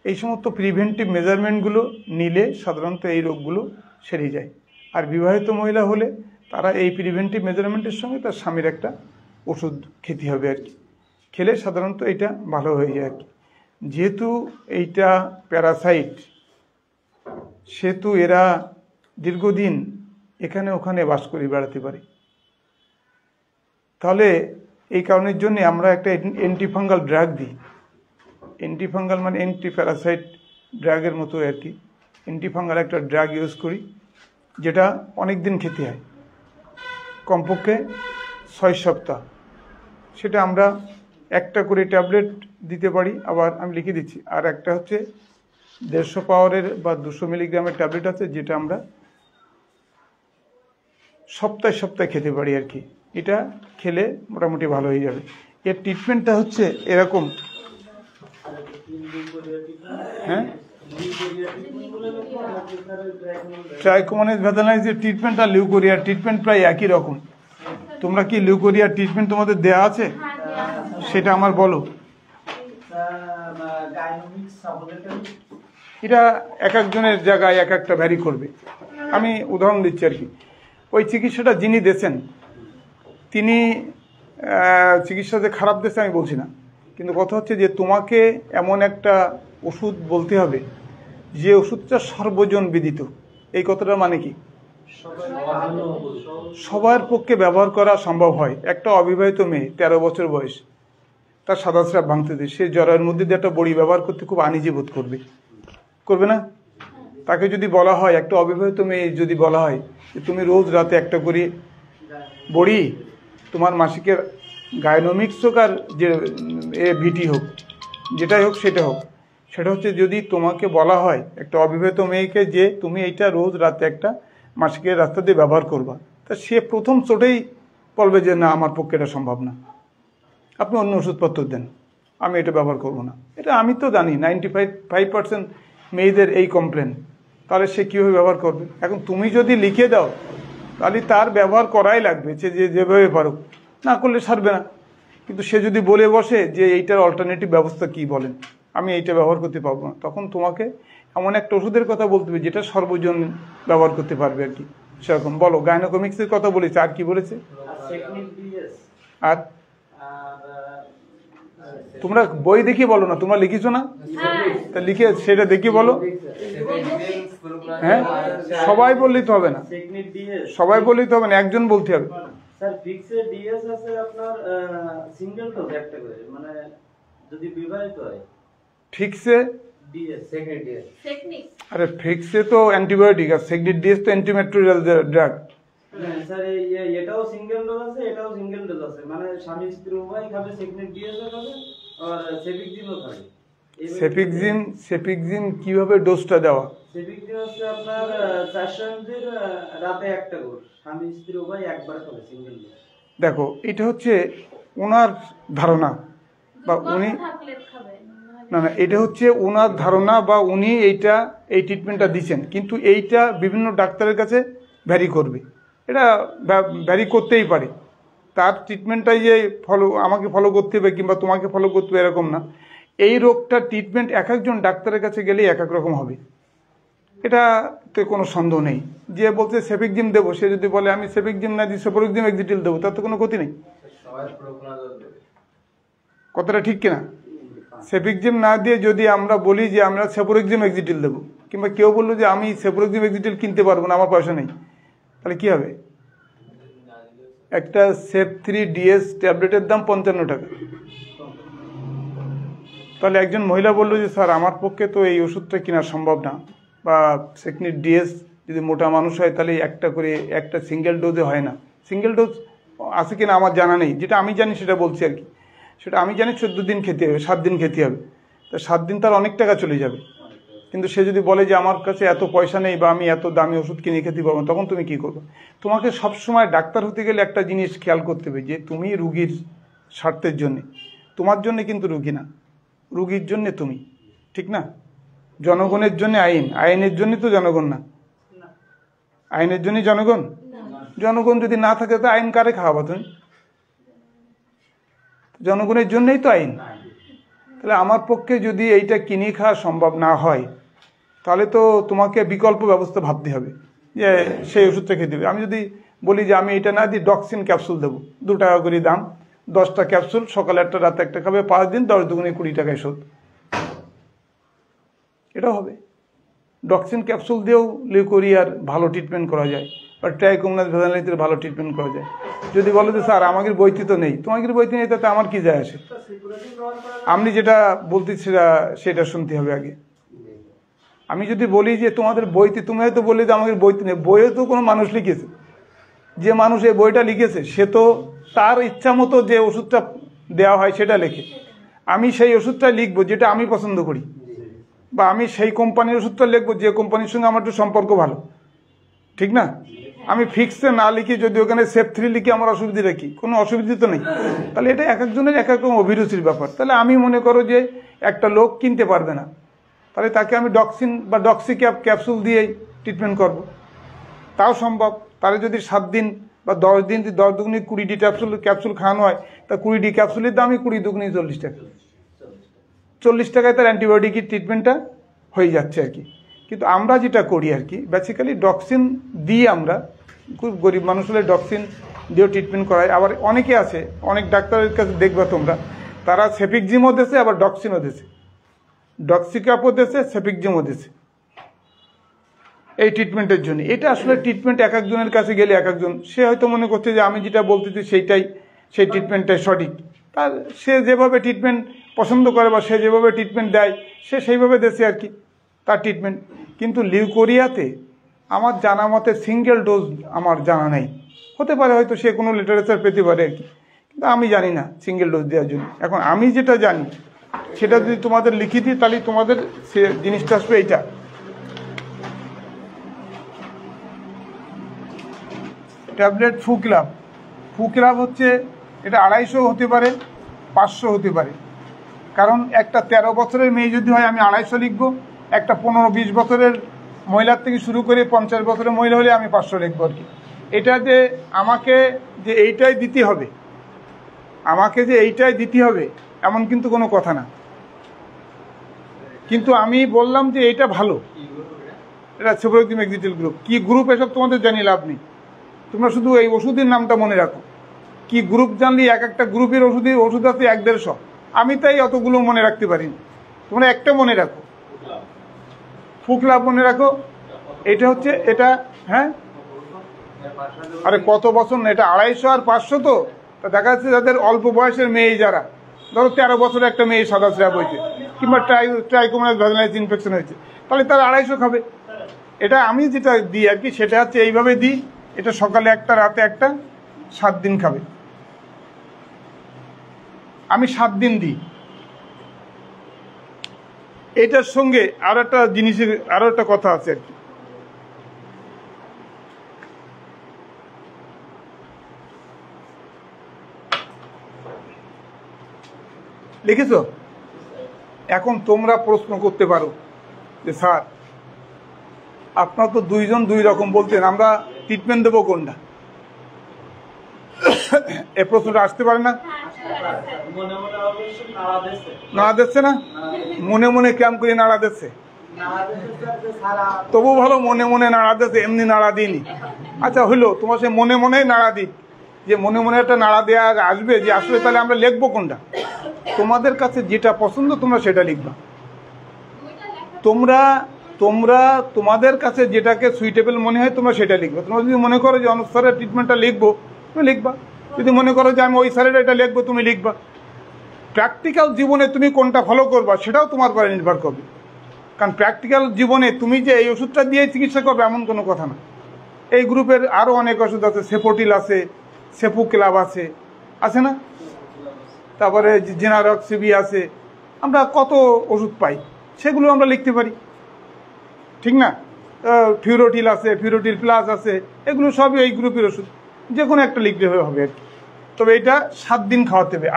এই সমস্ত প্রিভেন্টিভ মেজারমেন্টগুলো নিলে সাধারণত এই রোগগুলো সেরে যায়। আর বিবাহিত মহিলা হলে তারা এই প্রিভেন্টিভ মেজারমেন্টের সঙ্গে তার স্বামীর একটা ওষুধ খেতে হবে আর কি, খেলে সাধারণত এটা ভালো হয়ে যায় আর কি। যেহেতু এইটা প্যারাসাইট, সেহেতু এরা দীর্ঘদিন এখানে ওখানে বাস করে বেড়াতে পারে। তাহলে এই কারণের জন্য আমরা একটা অ্যান্টিফাঙ্গাল ড্রাগ দিই। অ্যান্টিফাঙ্গাল মানে অ্যান্টি প্যারাসাইট ড্রাগের মতো আর কি। অ্যান্টিফাঙ্গাল একটা ড্রাগ ইউজ করি, যেটা অনেক দিন খেতে হয়, কমপক্ষে 6 সপ্তাহ। সেটা আমরা একটা করে ট্যাবলেট দিতে পারি, আবার আমি লিখে দিচ্ছি। আর একটা হচ্ছে 150 পাওয়ারের বা 200 মিলিগ্রামের ট্যাবলেট আছে, যেটা আমরা সপ্তাহে সপ্তাহে খেতে পারি আর কি। এটা খেলে মোটামুটি ভালো হয়ে যাবে। এর ট্রিটমেন্টটা হচ্ছে এরকম, হ্যাঁ, ট্রাইকোমোনাস ভ্যাথানাইজের ট্রিটমেন্ট আর লিউকোরিয়ার ট্রিটমেন্ট প্রায় একই রকম। তোমরা কি লিউকোরিয়ার ট্রিটমেন্ট তোমাদের দেওয়া আছে? সেটা আমার বলো। এটা এক একজনের জায়গায় এক একটা ভ্যারি করবে। আমি উদাহরণ দিচ্ছি আর কি। ওই চিকিৎসাটা যিনি দিয়েছেন তিনি চিকিৎসা যে খারাপ দিয়েছে আমি বলছি না, কিন্তু কথা হচ্ছে যে তোমাকে এমন একটা ওষুধ বলতে হবে যে ওষুধটা সর্বজন বিদিত। এই কথাটার মানে কি? সবার পক্ষে ব্যবহার করা সম্ভব হয়। একটা অবিবাহিত মেয়ে 13 বছর বয়স, তার সাদা স্রাব ভাঙতে দেয়, সে জ্বরের মধ্যে দিয়ে একটা বড়ি ব্যবহার করতে খুব আনইজি বোধ করবে, করবে না? তাকে যদি বলা হয়, একটা অবিবাহিত মেয়ে যদি বলা হয় যে তুমি রোজ রাতে একটা করে বড়ি, তোমার মাসিকের গাইনোমিক্স হোক আর যে ভিটি হোক, যেটাই হোক সেটা হোক, সেটা হচ্ছে যদি তোমাকে বলা হয় একটা অবিবাহিত মেয়েকে যে তুমি এইটা রোজ রাতে একটা মাসিকের রাস্তা দিয়ে ব্যবহার করবা, তা সে প্রথম চোটেই বলবে যে না, আমার পক্ষে এটা সম্ভব না, আপনি অন্য ওষুধপত্র দেন, আমি এটা ব্যবহার করব না। এটা আমি তো জানি 95% মেয়েদের এই কমপ্লেন। তাহলে সে কীভাবে ব্যবহার করবে? এখন তুমি যদি লিখে দাও তাহলে তার ব্যবহার করাই লাগবে, যে যেভাবে পারুক, না করলে সারবে না। কিন্তু সে যদি বলে বসে যে এইটার অল্টারনেটিভ ব্যবস্থা কি বলেন, আমি এইটা ব্যবহার করতে পারবো না, তখন তোমাকে এমন একটা ওষুধের কথা বলতে হবে যেটা সর্বজন ব্যবহার করতে পারবে আর কি। সেরকম বলো। গাইনোকমিক্সের কথা বলেছে, আর কি বলেছে? আর তোমরা বই দেখি বলো না, তোমরা লিখিছো না? তা লিখে সেটা দেখি বলো। হ্যাঁ, সবাই বললেই তো হবে না, সবাই বললেই তো হবে না, একজন বলতে হবে। স্যার ফিক্সে ডিএস আছে আপনার সিঙ্গেল ডোজ একটা করে, মানে যদি বিবাহিত হয়। ফিক্সে ডিএস সেকেন্ড ডিএস টেকনিক। আরে ফিক্সে তো অ্যান্টিবায়োটিক, আর সেকেন্ড ডিএস তো অ্যান্টিমেট্রিয়াল ড্রাগ। হ্যাঁ স্যার, এটাও সিঙ্গেল ডোজ আছে, এটাও সিঙ্গেল ডোজ আছে, মানে স্বামী স্ত্রী উভয় খাবে, সেকেন্ড ডিএস খাবে আর সেপিকজিনও খাবে। সেপিকজিন কিভাবে ডোজটা দেওয়া? সেপিকজিন হচ্ছে আপনার 400 এমজির রাতে একটা করে, স্বামী স্ত্রী উভয় একবার খাবে সিঙ্গেল ডোজ। দেখো, এটা হচ্ছে ওনার ধারণা বা উনি, না না, এটা হচ্ছে ওনার ধারণা বা উনি এই ট্রিটমেন্টটা দিচ্ছেন, কিন্তু এইটা বিভিন্ন ডাক্তারের কাছে ভ্যারি করবে। এটা ভ্যারি করতেই পারে। তার ট্রিটমেন্টটাই যে আমাকে ফলো করতে হবে কিংবা তোমাকে ফলো করতে হবে এরকম না। এই রোগটার ট্রিটমেন্ট এক একজন ডাক্তারের কাছে গেলেই এক এক রকম হবে, এটাতে কোনো সন্দেহ নেই। যে বলছে সেপিকজিম দেবো, সে যদি বলে আমি সেপিকজিম না দিই সেপোরিকজিম এক্সিটিল দেবো, তার তো কোনো ক্ষতি নেই। কথাটা ঠিক কিনা? সেপিকজিম না দিয়ে যদি আমরা বলি যে আমরা সেপোরিকজিম এক্সিটিল দেবো, কিংবা কেউ বললো যে আমি সেপোরিকজিম এক্সিটিল কিনতে পারবো না, আমার পয়সা নেই, তাহলে কি হবে? একটা সেপ 3 ডিএস ট্যাবলেটের দাম 55 টাকা। তাহলে একজন মহিলা বললো যে স্যার আমার পক্ষে তো এই ওষুধটা কেনা সম্ভব না, বা সেকনিট ডিএস যদি মোটা মানুষ হয় তাহলে একটা সিঙ্গেল ডোজে হয় না। সিঙ্গেল ডোজ আছে কিনা আমার জানা নেই, যেটা আমি জানি সেটা বলছি আর কি। সেটা আমি জানি 14 দিন খেতে হবে, 7 দিন খেতে হবে, তা 7 দিন তার অনেক টাকা চলে যাবে। কিন্তু সে যদি বলে যে আমার কাছে এত পয়সা নেই বা আমি এত দামি ওষুধ কিনে খেতে পারবো, তখন তুমি কি করবে? তোমাকে সবসময় ডাক্তার হতে গেলে একটা জিনিস খেয়াল করতে হবে যে তুমি রুগীর স্বার্থের জন্যে, তোমার জন্য কিন্তু রুগী না, রুগীর জন্য তুমি, ঠিক না? জনগণের জন্য আইন, আইনের জন্য তো জনগণ না, আইনের জন্য জনগণ। জনগণ যদি না থাকে তো আইন কারে খাওয়াবো তুমি? জনগণের জন্যই তো আইন। তাহলে আমার পক্ষে যদি এইটা কিনে খাওয়া সম্ভব না হয়, তাহলে তো তোমাকে বিকল্প ব্যবস্থা ভাবতে হবে যে সেই ওষুধটা খেতে হবে। আমি যদি বলি যে আমি এটা না দিই ডক্সিন ক্যাপসুল দেবো, 2 টাকা করে দাম, 10টা ক্যাপসুল, সকালে একটা রাতে একটা খাবে, 5 দিন, 10 দুগুণে 20 টাকায় শোধ, এটাও হবে। ডক্সিন ক্যাপসুল দিয়েও লিউকোরিয়ার ভালো ট্রিটমেন্ট করা যায়, বা ট্রাইকোমোনাস ভ্যাথানাইজের ভালো ট্রিটমেন্ট করা যায়। যদি বলো যে স্যার আমাদের বইতে তো নেই, তোমাদের বইতে নেই, তাতে আমার কি যায় আসে? আমি যেটা বলতে সেটা শুনতে হবে আগে। আমি যদি বলি যে তোমাদের বইতে, তুমি হয়তো বললে যে আমাদের বইতে নেই, বইয়ে তো কোনো মানুষ লিখেছে, যে মানুষ এই বইটা লিখেছে সে তো তার ইচ্ছা মতো যে ওষুধটা দেওয়া হয় সেটা লেখে। আমি সেই ওষুধটা লিখবো যেটা আমি পছন্দ করি, বা আমি সেই কোম্পানির ওষুধটা লিখবো যে কোম্পানির সঙ্গে আমার একটু সম্পর্ক ভালো, ঠিক না? আমি ফিক্সে না লিখি, যদি ওখানে সেফ 3 লিখে আমার অসুবিধা রাখি, কোনো অসুবিধা তো নেই। তাহলে এটা এক একজনের এক এক রকম অভিরুচির ব্যাপার। তাহলে আমি মনে করো যে একটা লোক কিনতে পারবে না, তাহলে তাকে আমি ডক্সিন বা ডক্সিক্যাপ ক্যাপসুল দিয়েই ট্রিটমেন্ট করব, তাও সম্ভব। তাহলে যদি 7 দিন বা 10 দিন 10 দুগুনি 20টি ক্যাপসুল খাওয়ানো হয়, তা 20টি ক্যাপসুলের দামই 20 দুগুনি 40 টাকা। 40 টাকায় তার অ্যান্টিবায়োটিকের ট্রিটমেন্টটা হয়ে যাচ্ছে আর কি। কিন্তু আমরা যেটা করি আর কি, বেসিক্যালি ডক্সিন দিয়ে, আমরা খুব গরিব মানুষ হলে ডক্সিন দিয়েও ট্রিটমেন্ট করাই। আবার অনেকে আছে, অনেক ডাক্তারের কাছে দেখবে তোমরা, তারা সেপিকজিমও দিয়েছে, আবার ডক্সিনও দিয়েছে, ডক্সিক্যাপও দিয়েছে, সেপিকজিমও দিয়েছে এই ট্রিটমেন্টের জন্য। এটা আসলে ট্রিটমেন্ট এক একজনের কাছে গেলে এক একজন, সে হয়তো মনে করছে যে আমি যেটা বলতেছি সেই ট্রিটমেন্টটাই সঠিক। তার সে যেভাবে ট্রিটমেন্ট পছন্দ করে বা সে যেভাবে ট্রিটমেন্ট দেয়, সে সেইভাবে দেশে আর কি তার ট্রিটমেন্ট। কিন্তু লিউকোরিয়াতে আমার জানা মতে সিঙ্গেল ডোজ আমার জানা নেই, হতে পারে হয়তো সে কোনো লিটারেচার পেতে পারে আর কি, কিন্তু আমি জানি না সিঙ্গেল ডোজ দেওয়ার জন্য। এখন আমি যেটা জানি সেটা যদি তোমাদের লিখে দিই, তাহলে তোমাদের সে জিনিসটা আসবে এইটা। ট্যাবলেট ফুক্লাভ হচ্ছে, এটা 250 হতে পারে, 500 হতে পারে। কারণ একটা 13 বছরের মেয়ে যদি হয় আমি 250 লিখবো, একটা 15-20 বছরের মহিলার থেকে শুরু করে 50 বছরের মহিলা হলে আমি 500 লিখবো আর কি। এটা যে আমাকে যে এইটাই দিতে হবে, এমন কিন্তু কোনো কথা না। কিন্তু আমি বললাম যে এইটা ভালো, এটা সেপ্রোক্সিম এক্সিটিল গ্রুপ। কি গ্রুপ এসব তোমাদের জানিয়ে লাভ নেই, তোমরা শুধু এই ওষুধের নামটা মনে রাখো। কি গ্রুপ জানলে, এক একটা গ্রুপের ওষুধ আছে 1-150, আমি তাই অতগুলো মনে রাখতে পারিনি। তোমরা একটা মনে রাখো, ফুক্লাভ মনে রাখো। এটা হচ্ছে এটা, হ্যাঁ, আরে কত বছর না, এটা 250 আর 500। তো দেখা যাচ্ছে যাদের অল্প বয়সের মেয়ে, যারা ধরো 13 বছরের একটা মেয়ে সাদা স্রাব হয়েছে, কিংবা ট্রাইকোমোনাস ভ্যাজাইনালিস ইনফেকশন হয়েছে, তাহলে তারা 250 খাবে। এটা আমি যেটা দিই আর কি, সেটা হচ্ছে এইভাবে দিই। এটা সকালে একটা, রাতে একটা, 7 দিন খাবে। আমি 7 দিন দিই। এটার সঙ্গে আরো একটা জিনিসের, আরো একটা কথা আছে আর কি। লিখেছো? এখন তোমরা প্রশ্ন করতে পারো যে স্যার, আপনার তো 2 জন 2 রকম বলতেন, আমরা ট্রিটমেন্ট দেবো কোনটা? এ প্রশ্নটা আসতে পারে না? নাড়া দিচ্ছে না? মনে মনে কেমন করে নাড়া দিচ্ছে? তবু ভালো মনে মনে নাড়া দিচ্ছে, এমনি নাড়া দিইনি। আচ্ছা হইলো, তোমার সে মনে মনে নাড়া দিই, যে মনে মনে একটা নাড়া দেওয়া আসবে যে আসলে তাহলে আমরা লিখবো কোনটা। তোমাদের কাছে যেটা পছন্দ তোমরা সেটা লিখবা। তোমাদের কাছে যেটাকে সুইটেবল মনে হয় তোমরা সেটা লিখবে। তোমরা যদি মনে করো যে অনুপ স্যারের ট্রিটমেন্টটা লিখবো, তুমি লিখবা। যদি মনে করো যে আমি ওই স্যারের এটা লিখবো, তুমি লিখবা। প্র্যাকটিক্যাল জীবনে তুমি কোনটা ফলো করবা সেটাও তোমার উপরে নির্ভর করবে। কারণ প্র্যাকটিক্যাল জীবনে তুমি যে এই ওষুধটা দিয়ে চিকিৎসা করবে এমন কোনো কথা না। এই গ্রুপের আরও অনেক ওষুধ আছে, সেফোটিল আছে, সেফুক্লাভ আছে না, তারপরে জেনারক্সিবি আছে, আমরা কত ওষুধ পাই, সেগুলো আমরা লিখতে পারি, ঠিক না? ফিউরোটিল আছে, ফিউরোটিল প্লাস আছে, এগুলো সবই এই গ্রুপের ওষুধ, যে কোনো একটা লিখতে হবে আর কি। তবে এটা 7 দিন খাওয়াতে হবে।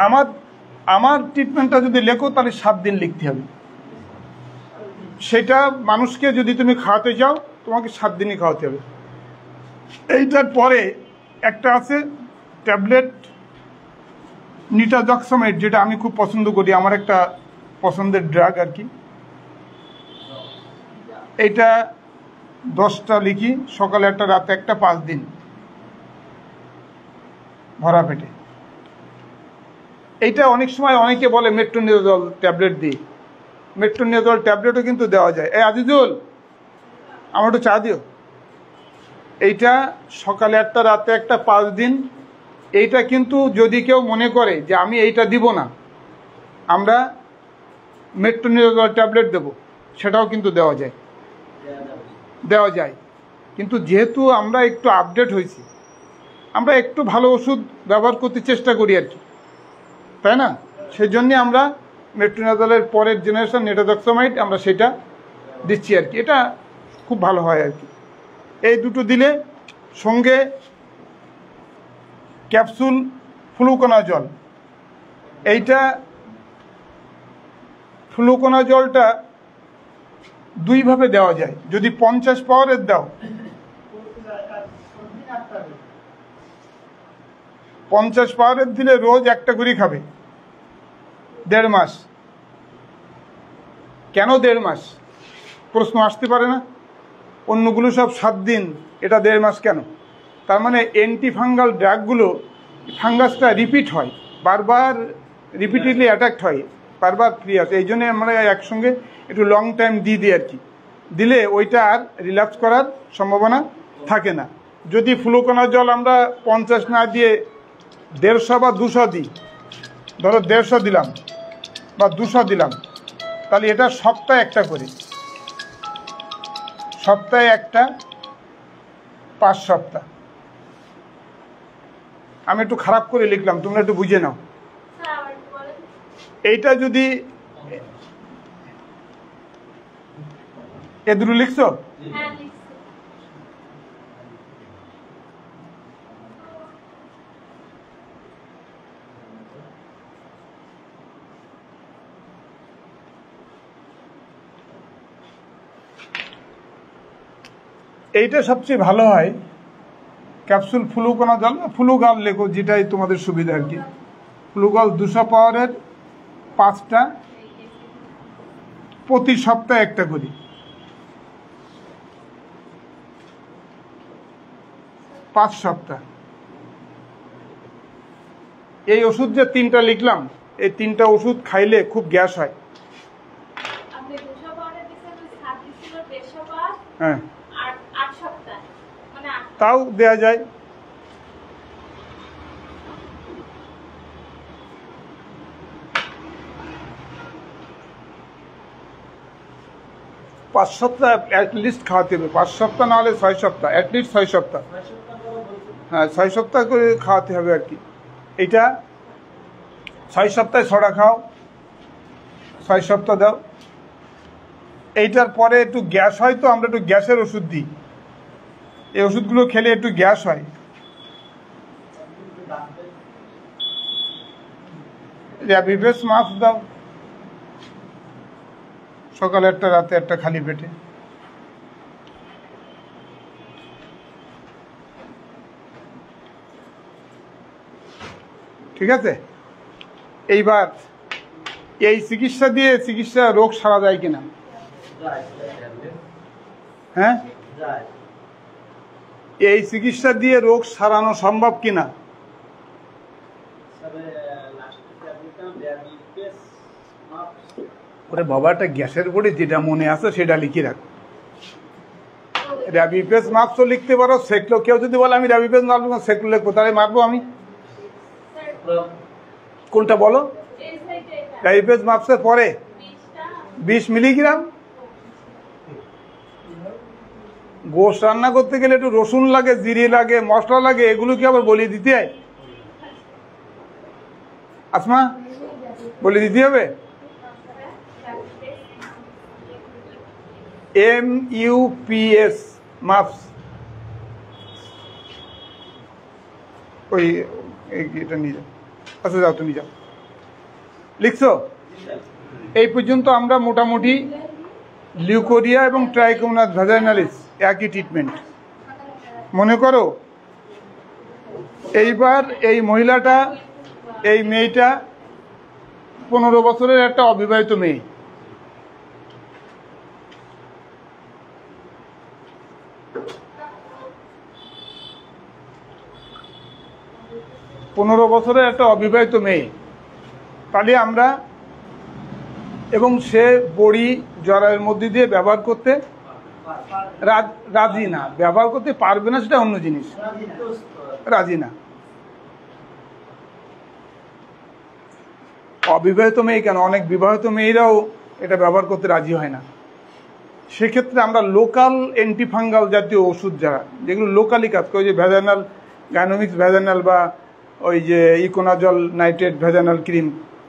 আমার ট্রিটমেন্টটা যদি লেখো তাহলে 7 দিন লিখতে হবে। সেটা মানুষকে যদি তুমি খাওয়াতে চাও, তোমাকে 7 দিনই খাওয়াতে হবে। এইটার পরে একটা আছে ট্যাবলেট নিটাজক্সামেট, যেটা আমি খুব পছন্দ করি, আমার একটা পছন্দের ড্রাগ আর কি। এইটা 10টা লিখি, সকালে একটা, রাতে একটা, 5 দিন ভরা পেটে। এইটা অনেক সময় অনেকে বলে মেট্রোনিডাজল ট্যাবলেট দিই। মেট্রোনিডাজল ট্যাবলেটও কিন্তু দেওয়া যায়। এই আজিজুল, আমার একটু চা দিও। এইটা সকালে একটা, রাতে একটা, 5 দিন। এইটা কিন্তু যদি কেউ মনে করে যে আমি এইটা দিব না, আমরা মেট্রোনিডাজল ট্যাবলেট দেব, সেটাও কিন্তু দেওয়া যায়। কিন্তু যেহেতু আমরা একটু আপডেট হয়েছি, আমরা একটু ভালো ওষুধ ব্যবহার করতে চেষ্টা করি আর কি। তাই না? সেই জন্যে আমরা মেট্রোনাজলের পরের জেনারেশন নেটোডক্সামাইড আমরা সেটা দিচ্ছি আর কি। এটা খুব ভালো হয় আর কি। এই দুটো দিলে সঙ্গে ক্যাপসুল ফ্লুকোনাজল, এইটা ফ্লুকোনাজলটা দুইভাবে দেওয়া যায়। যদি 50 পাওয়ারের দাও, 50 পাওয়ারের দিলে রোজ একটা করে খাবে 1.5 মাস। কেন 1.5 মাস? প্রশ্ন আসতে পারে না? অন্যগুলো সব 7 দিন, এটা 1.5 মাস কেন? তার মানে অ্যান্টি ফাঙ্গাল ড্রাগগুলো ফাঙ্গাসটা রিপিট হয়, বারবার রিপিটেডলি অ্যাটাক হয়, বারবার ফ্রি আসে। এই জন্য আমরা একসঙ্গে একটু লং টাইম দিয়ে দিই আর কি। দিলে ওইটা আর রিল্যাপস করার সম্ভাবনা থাকে না। যদি ফ্লুকোনাজল আমরা 50 না দিয়ে 150 বা 200 দিই, ধরো 150 দিলাম বা 200 দিলাম, তাহলে এটা সপ্তাহে একটা করে, সপ্তাহে একটা, 5 সপ্তাহ। আমি একটু খারাপ করে লিখলাম, তোমরা একটু বুঝে নাও। এইটা যদি এ দুটো লিখছো? এইটা সবচেয়ে ভালো হয় ক্যাপসুল ফ্লুকোনাজল, ফ্লুগাল লেখো, যেটাই তোমাদের সুবিধা আর কি। ফ্লুগাল 200 পাওয়ারের 5টা, প্রতি সপ্তাহে একটা করি। 5 সপ্তাহ। এই ওষুধ যে 3টা লিখলাম, এই 3টা ওষুধ খাইলে খুব গ্যাস হয়। হ্যাঁ, তাও দেয়া যায়। পাঁচ সপ্তাহ অ্যাটলিস্ট খাওয়াতে হবে। 5 সপ্তাহ না হলে 6 সপ্তাহ, অ্যাটলিস্ট 6 সপ্তাহ। হ্যাঁ, 6 সপ্তাহ করে খাওয়াতে হবে আর কি। এইটা 6 সপ্তাহে ছড়া খাও, 6 সপ্তাহ দাও। এইটার পরে একটু গ্যাস হয়, তো আমরা একটু গ্যাসের ওষুধ দিই। এই ওষুধগুলো খেলে একটু গ্যাস হয়। র্যাবিপেস মাস্ক দাও, সকালে একটা, রাতে একটা, খালি পেটে। ঠিক আছে? এইবার এই চিকিৎসা দিয়ে রোগ সারা যায় কিনা? হ্যাঁ, এই চিকিৎসা দিয়ে রোগ সারানো সম্ভব কিনা? ওরে বাবাটা গ্যাসের পরে যেটা মনে আছে সেটা লিখে রাখ। র্যাবিপেস মাস্কও লিখতে পারো, সেকলো। কেউ যদি বলে আমি র্যাবিপেস মারবো, সেকলো লিখবো, তাহলে মারবো আমি। কোনটা বলো? র্যাবিপেস মাস্কের পরে 20 মিলিগ্রাম। গোশ রান্না করতে গেলে একটু রসুন লাগে, জিরে লাগে, মশলা লাগে, এগুলো কি আবার বলে দিতে হয়? আসমা, বলে দিতে হবে? MUPS মাপস, ওই এটা নিয়ে যাও। আচ্ছা যাও, তুমি যাও। লিখছো? এই পর্যন্ত আমরা মোটামুটি লিউকোরিয়া এবং ট্রাইকোমোনাস ভ্যাজাইনালিস একই ট্রিটমেন্ট। মনে করো এইবার এই মহিলাটা, এই মেয়েটা 15 বছরের একটা অবিবাহিত মেয়ে। তাহলে আমরা, এবং সে বড়ি জরায়ের মধ্যে দিয়ে ব্যবহার করতে রাজি না। ব্যবহার করতে পারবে না সেটা অন্য জিনিস, রাজি না। অবিবাহিত মেয়ে কেন, অনেক বিবাহিত মেয়েরাও এটা ব্যবহার করতে রাজি হয় না। সেক্ষেত্রে আমরা লোকাল অ্যান্টিফাঙ্গাল জাতীয় ওষুধ, যেগুলো লোকালি কাজ করে, যে ভ্যাজানাল, গাইনোমিক্স ভ্যাজানাল বা ওই যে ইকোনাজল নাইট্রেট ভেজানাল ক্রিম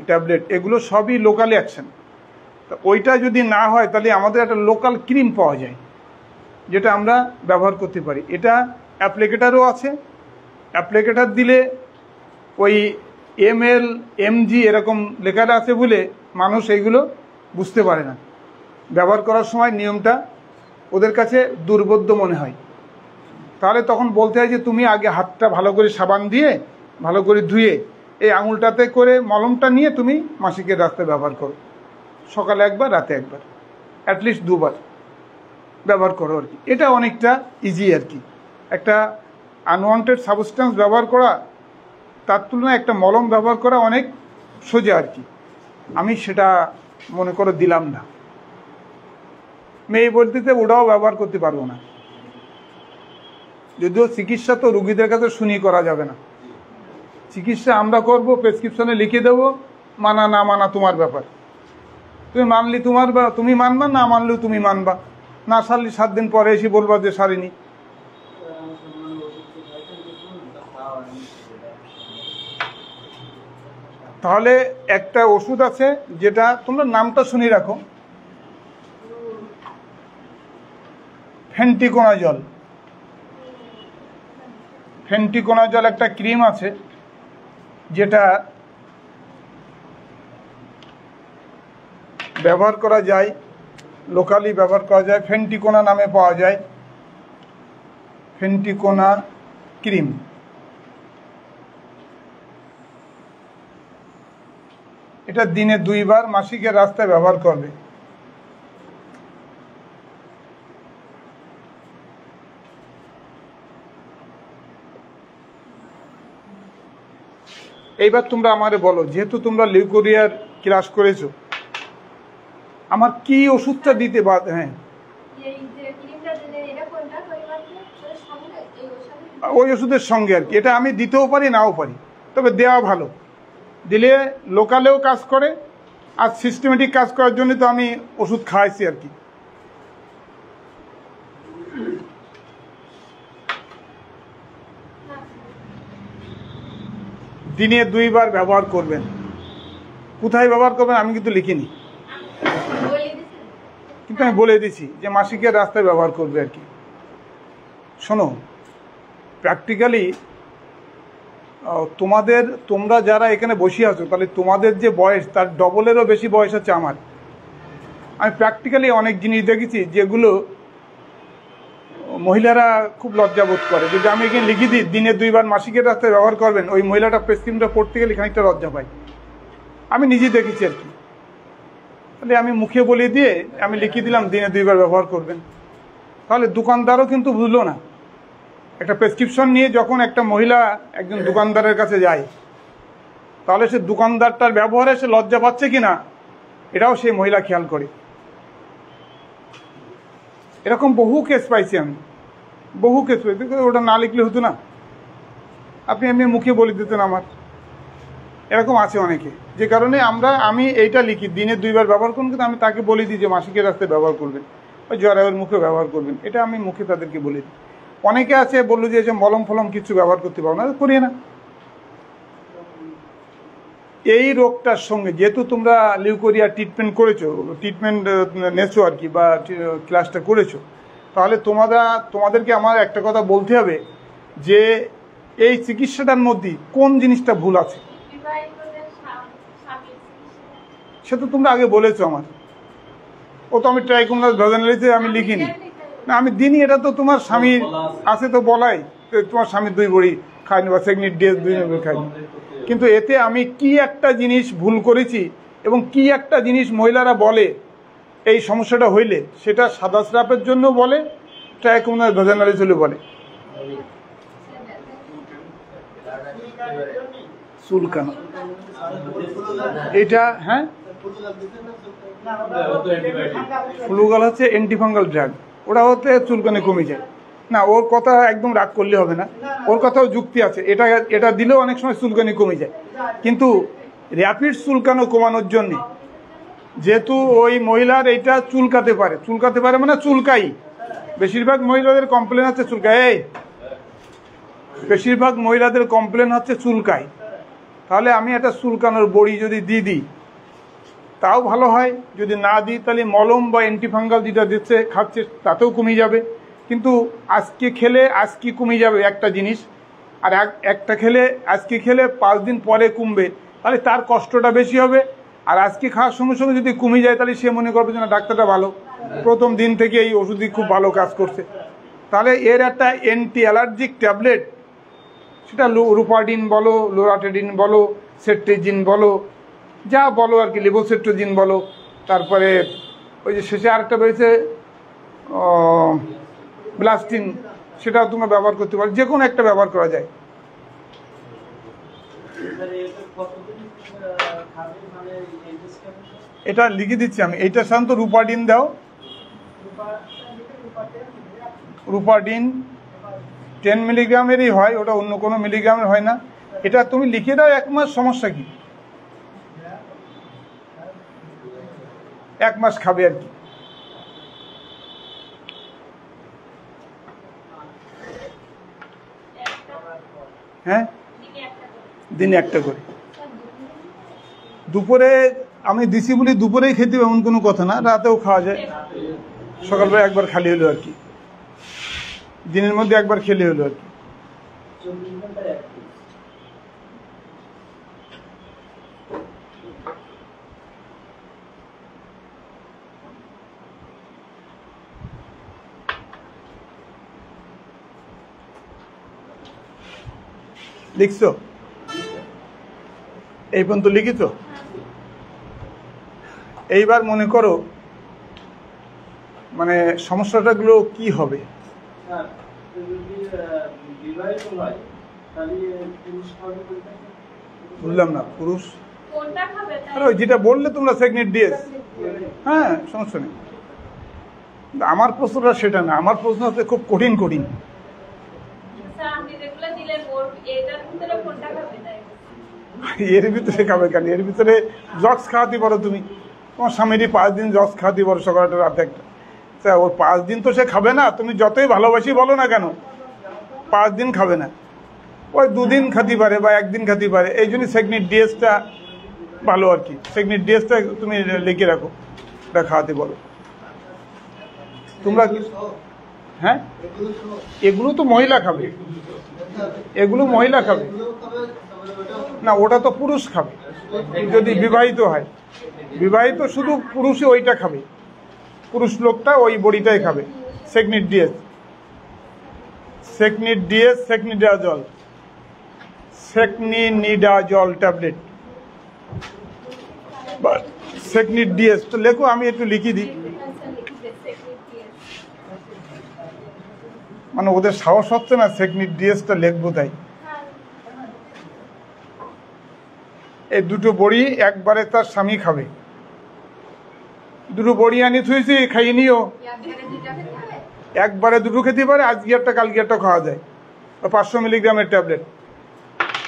ট্যাবলেট, এগুলো সবই লোকাল অ্যাকশন। তা ওইটা যদি না হয় তাহলে আমাদের একটা লোকাল ক্রিম পাওয়া যায় যেটা আমরা ব্যবহার করতে পারি। এটা অ্যাপ্লিকেটারও আছে, অ্যাপ্লিকেটার দিলে ওই ml mg এরকম লেখা আছে বলে মানুষ এইগুলো বুঝতে পারে না, ব্যবহার করার সময় নিয়মটা ওদের কাছে দুর্বোধ্য মনে হয়। তাহলে তখন বলতে হয় যে তুমি আগে হাতটা ভালো করে সাবান দিয়ে ভালো করে ধুয়ে এই আঙুলটাতে করে মলমটা নিয়ে তুমি মাসিকের রাস্তায় ব্যবহার করো, সকালে একবার রাতে একবার, অ্যাটলিস্ট 2 বার ব্যবহার করো আর কি। এটা অনেকটা ইজি আর কি। একটা আনওয়ান্টেড সাবস্টেন্স ব্যবহার করা তার তুলনায় একটা মলম ব্যবহার করা অনেক সোজা আর কি। আমি সেটা মনে করে দিলাম না, মেয়ে বলতে ওটাও ব্যবহার করতে পারবো না, যদিও চিকিৎসা তো রুগীদের কাছে শুনিয়ে করা যাবে না। চিকিৎসা আমরা করব, প্রেসক্রিপশনে লিখে দেবো, মানা না মানা তোমার ব্যাপার। তুমি মানলি তোমার, বা তুমি মানবা, না মানলেও তুমি মানবা, না সারলি 7 দিন পরে এসে বলবা যে সারিনি। তাহলে একটা ওষুধ আছে যেটা তোমরা নামটা শুনে রাখো, ফেন্টিকোনাজল। ফেন্টিকোনাজল একটা ক্রিম আছে যেটা ব্যবহার করা যায়, লোকালি ব্যবহার করা যায়, ফেন্টিকোনা নামে পাওয়া যায়, ফেন্টিকোনা ক্রিম। এটা দিনে 2 বার মাসিকের রাস্তায় ব্যবহার করবে। এইবার তোমরা আমারে বলো, যেহেতু তোমরা লিউকোরিয়ার ক্লাস করেছো, আমার কি ওষুধটা দিতে হ্যাঁ ওই ওষুধের সঙ্গে আর কি। এটা আমি দিতেও পারি নাও পারি, তবে দেওয়া ভালো, দিলে লোকালেও কাজ করে, আর সিস্টেমেটিক কাজ করার জন্য তো আমি ওষুধ খাওয়াইছি আর কি। দিনে 2 বার ব্যবহার করবেন। কোথায় ব্যবহার করবেন আমি কিন্তু লিখিনি, কিন্তু আমি বলে দিছি যে মাসিকের রাস্তায় ব্যবহার করবে আর কি। শোনো, প্র্যাকটিক্যালি তোমরা যারা এখানে বসে আছো, তাহলে তোমাদের যে বয়স তার ডবলেরও বেশি বয়স হচ্ছে আমার। আমি প্র্যাকটিক্যালি অনেক জিনিস দেখেছি যেগুলো মহিলারা খুব লজ্জাবোধ করে। যদি আমি এখানে লিখে দিই দিনে 2 বার মাসিকের রাস্তায় ব্যবহার করবেন, ওই মহিলাটা প্রেসক্রিপশনটা পড়তে গেলে খানিকটা লজ্জা পাই, আমি নিজে দেখেছি আর কি। তাহলে আমি মুখে বলে দিয়ে আমি লিখে দিলাম দিনে 2 বার ব্যবহার করবেন, তাহলে দোকানদারও কিন্তু বুঝলো না। একটা প্রেসক্রিপশন নিয়ে যখন একটা মহিলা একজন দোকানদারের কাছে যায়, তাহলে সে দোকানদারটার ব্যবহারে সে লজ্জা পাচ্ছে কিনা এটাও সেই মহিলা খেয়াল করে। এরকম বহু কেস পাইছি আমি, বহু কেস পাইছি। ওটা না লিখলে হতো না, আপনি এমনি মুখে বলে দিতেন আমার। এরকম আছে অনেকে, যে কারণে আমি এইটা লিখি দিনে 2 বার ব্যবহার করুন, কিন্তু আমি তাকে বলে দিই যে মাসিকের রাস্তায় ব্যবহার করবেন, ওই জরায়ুর মুখে ব্যবহার করবেন, এটা আমি মুখে তাদেরকে বলে দিই। অনেকে আছে বললো যে মলম ফলম কিছু ব্যবহার করতে পারো না, করিয়ে না। এই রোগটার সঙ্গে যেহেতু তোমরা লিউকোরিয়া ট্রিটমেন্ট করেছো, ট্রিটমেন্ট নেছো আর কি, বা ক্লাসটা করেছো, তাহলে তোমাদেরকে আমার একটা কথা বলতে হবে যে এই চিকিৎসাটার মধ্যে কোন জিনিসটা ভুল আছে। সে তো তোমরা আগে বলেছো আমার, ও তো আমি ট্রাইকোমোনাস ভ্যাজানালিসে আমি লিখিনি না, আমি দিনই। এটা তো তোমার স্বামীর আছে তো বলাই, তোমার স্বামীর 2 বড়ি খায়নি বা সেগনিট ডেজ 2 বড়ি খায়নি, কিন্তু এতে আমি কি একটা জিনিস ভুল করেছি এবং কি একটা জিনিস মহিলারা বলে এই সমস্যাটা হইলে, সেটা সাদা স্রাপের জন্য বলে, ট্রাইকোমোনাস ভ্যাজানালিস হলে বলে চুলকানো। এটা হ্যাঁ ফ্লুগাল হচ্ছে অ্যান্টিফাঙ্গাল ড্রাগ, ওটা হতে চুলকানি কমে যায় না। ওর কথা একদম রাগ করলে হবে না, ওর কথাও যুক্তি আছে। এটা দিলেও অনেক সময় চুলকানি কমে যায়, কিন্তু র্যাপিড চুলকানো কমানোর জন্য, যেহেতু ওই মহিলার এইটা চুলকাতে পারে মানে চুলকাই, বেশিরভাগ মহিলাদের কমপ্লেন আছে চুলকায়। বেশিরভাগ মহিলাদের কমপ্লেন হচ্ছে চুলকায়, তাহলে আমি একটা চুলকানোর বড়ি যদি দিয়ে দিই তাও ভালো হয়, যদি না দিই তাহলে মলম বা অ্যান্টিফাঙ্গাল যেটা দিচ্ছে খাচ্ছে তাতেও কমে যাবে। কিন্তু আজকে খেলে আজকে কমে যাবে একটা জিনিস, আর একটা খেলে আজকে খেলে 5 দিন পরে কমবে, তাহলে তার কষ্টটা বেশি হবে। আর আজকে খাওয়ার সঙ্গে সঙ্গে যদি কমে যায় তাহলে সে মনে করবে যে না ডাক্তারটা ভালো, প্রথম দিন থেকে এই ওষুধই খুব ভালো কাজ করছে। তাহলে এর একটা অ্যান্টি অ্যালার্জিক ট্যাবলেট, সেটা রুপাডিন বলো, লোরাটেডিন বলো, সেট্রিজিন বলো, যা বলো আর কি, লেভোসেট্রিজিন বলো, তারপরে ওই যে শেষে আরেকটা বেরিয়েছে ব্লাস্টিন, সেটাও তোমরা ব্যবহার করতে পারো, যে কোনো একটা ব্যবহার করা যায়। এটা লিখে দিচ্ছি আমি, এইটা সাধারণত রুপাডিন দাও, রুপাডিন 10 মিলিগ্রামেরই হয়, ওটা অন্য কোনো মিলিগ্রামের হয় না। এটা তুমি লিখে দাও 1 মাস, সমস্যা কি, 1 মাস খাবে আর কি। হ্যাঁ, দিনে একটা করে। দুপুরে আমি দিছি বলি দুপুরেই খেতে হবে এমন কোনো কথা না, রাতেও খাওয়া যায়, সকালবেলা একবার খালি হলো আর কি, দিনের মধ্যে একবার খেলে হলো আর কি। লিখছো? এই পর্যন্ত লিখিছো? এইবার মনে করো মানে সমস্যাটাগুলো কি হবে। বুঝলাম না, পুরুষ আরে ওই যেটা বললে তোমরা সেগনেট ডিএস, হ্যাঁ সমস্যা নেই। আমার প্রশ্নটা সেটা না, আমার প্রশ্ন হচ্ছে খুব কঠিন কঠিন। এর ভিতরে খাবে কেন? এর ভিতরে জক্স খাওয়াতে পারো তুমি, তোমার স্বামীরই 5 দিন জক্স খাওয়াতে পারো, সকালটা রাতে একটা। ওর 5 দিন তো সে খাবে না, তুমি যতই ভালোবাসি বলো না কেন, 5 দিন খাবে না, ওই 2 দিন খাতে পারে বা 1 দিন খাতে পারে। এই জন্য সেগনেট ডিএসটা ভালো আর কি, সেগনেট ডিএসটা তুমি লিখে রাখো, এটা খাওয়াতে বলো তোমরা। হ্যাঁ, এগুলো তো মহিলা খাবে, এগুলো মহিলা খাবে না, ওটা তো পুরুষ খাবে যদি বিবাহিত হয়। বিবাহিত শুধু পুরুষই ওইটা খাবে, পুরুষ লোকটা ওই বড়িটাই খাবে, সেগনেট ডিএস, সেগনেট ডিএস, সেকনিডাজল, সেকনিডাজল ট্যাবলেট, সেগনেট ডিএস। তো লেখো, আমি একটু লিখে দিই, মানে ওদের সাহস হচ্ছে না সেগনেট ডিএসটা লিখবো তাই। এই দুটো বড়ি একবারে তার স্বামী খাবে, দুটো বড়ি আনি থুইছি, খাইয়ে নিও, একবারে দুটো খেতে পারে, আজকে একটা কালকে একটা খাওয়া যায়, 500 মিলিগ্রামের ট্যাবলেট।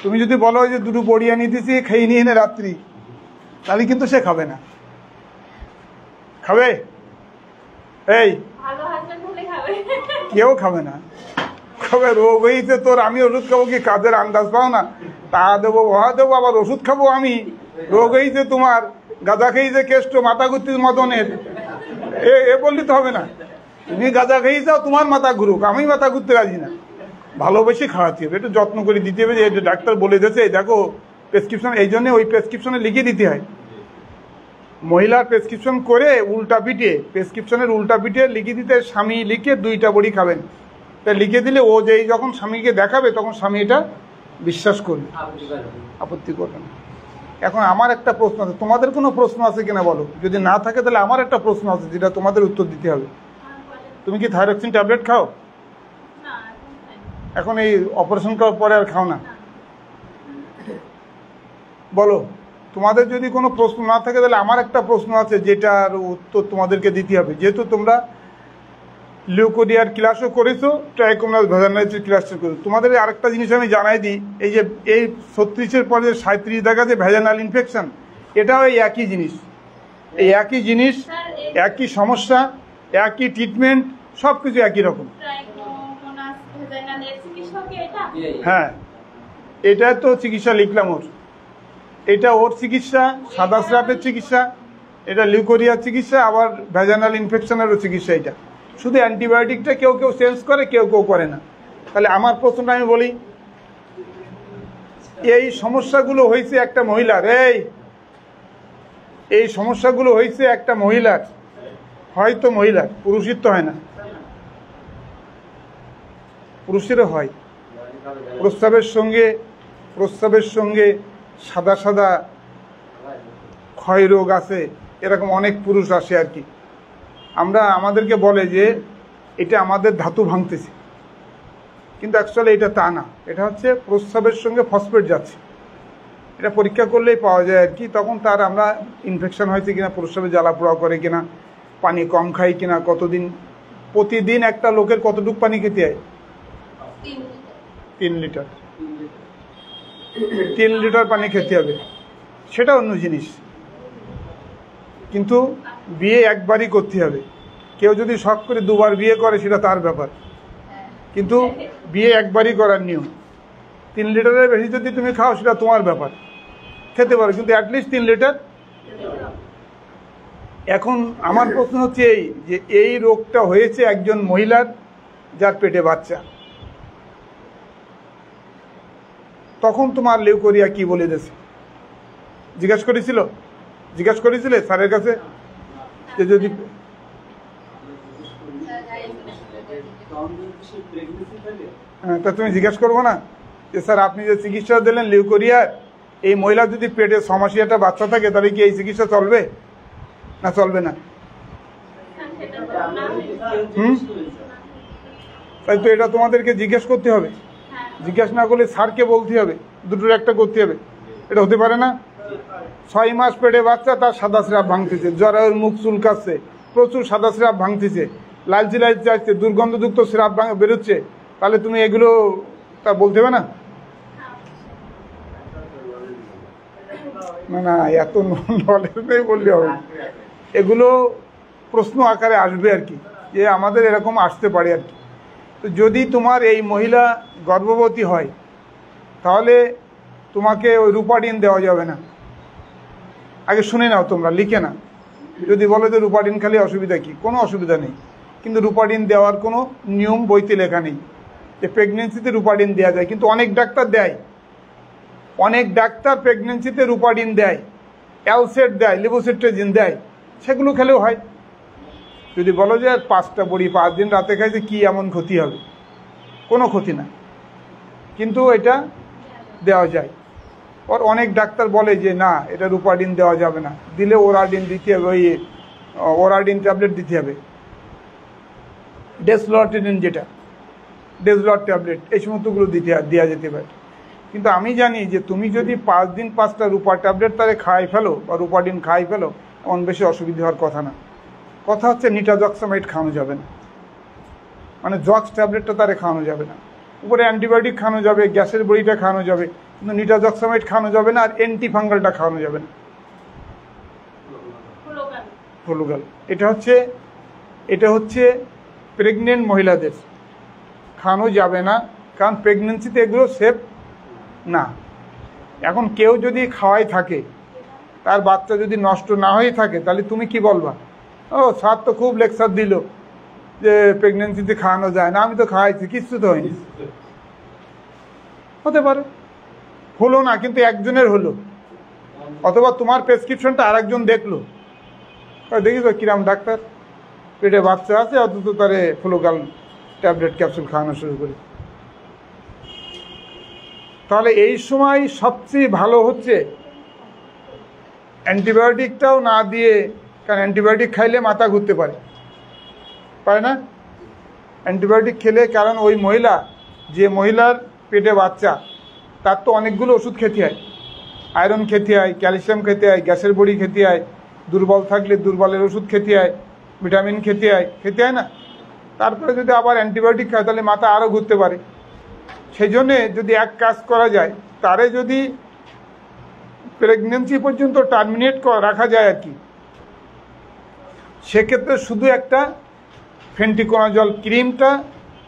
তুমি যদি বলো যে দুটো বড়ি আনি দিছি খাইয়ে নিয়ে এনে রাত্রি, তাহলে কিন্তু সে খাবে না। খাবে? এই কেউ খাবে না, খাবে রোগ হয়েছে তোর, আমি ওষুধ খাবো কি কাজের আন্দাজ পাও না, তা দেবো ওহা দেবো, আবার ওষুধ খাবো আমি, রোগ হয়েছে তোমার, গাঁজা খেয়েছে কেষ্ট মাথা ঘুরতে মদনের, এ বললে তো হবে না। তুমি গাঁজা খেয়ে যাও, তোমার মাথা ঘুরুক, আমি মাথা ঘুরতে রাজি না। ভালোবেসে খাওয়াতে হবে, একটু যত্ন করে দিতে হবে, যে ডাক্তার বলে দিয়েছে দেখো প্রেসক্রিপশন, এই জন্য ওই প্রেসক্রিপশনে লিখে দিতে হয়। মহিলার প্রেসক্রিপশন করে উল্টা পিঠে, প্রেসক্রিপশনের উল্টা পিঠে লিখে দিতে, স্বামী লিখে 2টা বড়ি খাবেন, তা লিখে দিলে ও যেই যখন স্বামীকে দেখাবে তখন স্বামী এটা বিশ্বাস করবে, আপত্তি করবে না। এখন আমার একটা প্রশ্ন আছে, তোমাদের কোনো প্রশ্ন আছে কিনা বলো, যদি না থাকে তাহলে আমার একটা প্রশ্ন আছে যেটা তোমাদের উত্তর দিতে হবে। তুমি কি থাইরক্সিন ট্যাবলেট খাও? এখন এই অপারেশন করার পরে আর খাও না? বলো, তোমাদের যদি কোনো প্রশ্ন না থাকে তাহলে আমার একটা প্রশ্ন আছে যেটার উত্তর তোমাদেরকে দিতে হবে। যেহেতু তোমরা লিউকোডিয়ার ক্লাসও করেছো, ট্রাইকোমোনাস ভ্যাজানাইটিস ক্লাসও করেছো, তোমাদের আরেকটা জিনিস আমি জানাই দিই, এই যে এই 36-এর পরে 37 দেখা যে ভ্যাজানাল ইনফেকশন, এটাও এই একই জিনিস, এই একই জিনিস, একই সমস্যা, একই ট্রিটমেন্ট, সব কিছু একই রকম। হ্যাঁ, এটা তো চিকিৎসা লিখলাম ওর, এটা ওর চিকিৎসা, সাদা স্রাপের চিকিৎসা, এটা লিউকোরিয়ার চিকিৎসা, আবার ভ্যাজানাল ইনফেকশনেরও চিকিৎসা। এটা শুধু অ্যান্টিবায়োটিকটা কেউ কেউ চেঞ্জ করে, কেউ কেউ করে না। তাহলে আমার প্রশ্নটা আমি বলি, এই সমস্যাগুলো হয়েছে একটা মহিলার, এই সমস্যাগুলো হয়েছে একটা মহিলার, হয়তো মহিলার, পুরুষের তো হয় না, পুরুষেরও হয়। প্রস্রাবের সঙ্গে সাদা সাদা ক্ষয় রোগ আছে, এরকম অনেক পুরুষ আসে আর কি। আমাদেরকে বলে যে এটা আমাদের ধাতু ভাঙতেছে, কিন্তু অ্যাকচুয়ালি এটা তা না, এটা হচ্ছে প্রস্রাবের সঙ্গে ফসফেট যাচ্ছে। এটা পরীক্ষা করলেই পাওয়া যায় আর কি। তখন তার আমরা ইনফেকশন হয়েছে কিনা, প্রস্রাবে জ্বালা পোড়া করে কিনা, পানি কম খাই কিনা, প্রতিদিন একটা লোকের কতটুকু পানি খেতে হয়? 3 লিটার। 3 লিটার পানি খেতে হবে, সেটা অন্য জিনিস। কিন্তু বিয়ে একবারই করতে হবে। কেউ যদি শখ করে 2বার বিয়ে করে সেটা তার ব্যাপার, কিন্তু বিয়ে একবারই করার নিয়ম। 3 লিটারের বেশি যদি তুমি খাও সেটা তোমার ব্যাপার, খেতে পারো, কিন্তু অ্যাটলিস্ট 3 লিটার। এখন আমার প্রশ্ন হচ্ছে এই যে এই রোগটা হয়েছে একজন মহিলার যার পেটে বাচ্চা, তখন তোমার লিউকোরিয়া কি বলে দিয়েছে? জিজ্ঞাসা করেছিলে স্যারের কাছে যে যদি তা তুমি জিজ্ঞাসা করবো না যে স্যার আপনি যে চিকিৎসা দিলেন লিউকোরিয়ার, এই মহিলা যদি পেটে 6 মাসের একটা বাচ্চা থাকে তাহলে কি এই চিকিৎসা চলবে না চলবে না? তাই তো এটা তোমাদেরকে জিজ্ঞেস করতে হবে। জিজ্ঞাসা না করলে স্যারকে বলতে হবে, দুটোর একটা করতে হবে। এটা হতে পারে না। 6 মাস পেটে বাচ্চা, তার সাদা স্রাব ভাঙতেছে, জ্বরের মুখ চুলকাচ্ছে, প্রচুর সাদা স্রাব ভাঙতেছে, লালচে লালচে আসছে, দুর্গন্ধযুক্ত স্রাব বেরোচ্ছে, তাহলে তুমি এগুলো তা বলতে হবে না? না, এত নলেজ নেই বললে হবে। এগুলো প্রশ্ন আকারে আসবে আর কি, যে আমাদের এরকম আসতে পারে আর কি। তো যদি তোমার এই মহিলা গর্ভবতী হয় তাহলে তোমাকে ওই রুপাডিন দেওয়া যাবে না। আগে শুনে নাও, তোমরা লিখে না। যদি বলো যে রুপাডিন খালি অসুবিধা কি, কোনো অসুবিধা নেই, কিন্তু রুপাডিন দেওয়ার কোনো নিয়ম বইতে লেখা নেই যে প্রেগনেন্সিতে রুপাডিন দেওয়া যায়। কিন্তু অনেক ডাক্তার দেয়, অনেক ডাক্তার প্রেগনেন্সিতে রুপাডিন দেয়, অ্যালসেট দেয়, লিবোসেট্রাজিন দেয়, সেগুলো খেলেও হয়। যদি বলো যে 5টা বড়ি 5 দিন রাতে খাইছে কি এমন ক্ষতি হবে, কোনো ক্ষতি না, কিন্তু এটা দেওয়া যায়। আর অনেক ডাক্তার বলে যে না, এটা রুপাডিন দেওয়া যাবে না, দিলে ওরাডিন দিতে হবে, ওই ওরাডিন ট্যাবলেট দিতে হবে, ডেসলটিনিন, যেটা ডেসলট ট্যাবলেট, এই সমস্তগুলো দেওয়া যেতে পারে। কিন্তু আমি জানি যে তুমি যদি 5 দিন 5টা রুপার ট্যাবলেট তারে খাই ফেলো বা রুপাডিন খাই ফেলো, এমন বেশি অসুবিধা হওয়ার কথা না। কথা হচ্ছে নিটাজক্সামাইড খাওয়ানো যাবে না, মানে জক্স ট্যাবলেটটা তারে খাওয়ানো যাবে না। উপরে অ্যান্টিবায়োটিক খাওয়ানো যাবে, গ্যাসের বড়িটা খাওয়ানো যাবে, কিন্তু নিটাজক্সামাইড খাওয়ানো যাবে না, আর অ্যান্টিফাঙ্গালটা খাওয়ানো যাবে না, ফ্লুগাল। এটা হচ্ছে প্রেগনেন্ট মহিলাদের খাওয়ানো যাবে না, কারণ প্রেগনেন্সিতে এগুলো সেফ না। এখন কেউ যদি খাওয়াই থাকে, তার বাচ্চা যদি নষ্ট না হয়ে থাকে, তাহলে তুমি কি বলবা? ও স্যার তো খুব লেকচার দিল যে প্রেগনেন্সিতে খাওয়ানো যায় না, আমি তো খাওয়াইছি, কিচ্ছু তো হয়নি। হতে পারে হলো না, কিন্তু একজনের হলো, অথবা তোমার প্রেসক্রিপশনটা আরেকজন দেখলো, দেখিস কিরাম ডাক্তার, পেটে বাচ্চা আছে, অথচ তারে ফ্লুগাল ট্যাবলেট ক্যাপসুল খাওয়ানো শুরু করি। তাহলে এই সময় সবচেয়ে ভালো হচ্ছে অ্যান্টিবায়োটিকটাও না দিয়ে, কারণ অ্যান্টিবায়োটিক খাইলে মাথা ঘুরতে পারে না অ্যান্টিবায়োটিক খেলে। কারণ ওই মহিলা, যে মহিলার পেটে বাচ্চা, তার তো অনেকগুলো ওষুধ খেতে হয়, আয়রন খেতে হয়, ক্যালসিয়াম খেতে হয়, গ্যাসের বড়ি খেতে হয়, দুর্বল থাকলে দুর্বলের ওষুধ খেতে হয়, ভিটামিন খেতে হয় না। তারপরে যদি আবার অ্যান্টিবায়োটিক খায় তাহলে মাথা আরও ঘুরতে পারে। সেই জন্যে যদি এক কাজ করা যায়, তারে যদি প্রেগনেন্সি পর্যন্ত টার্মিনেট রাখা যায় আর কি, সেক্ষেত্রে শুধু একটা ফেন্টিকোনাজল ক্রিমটা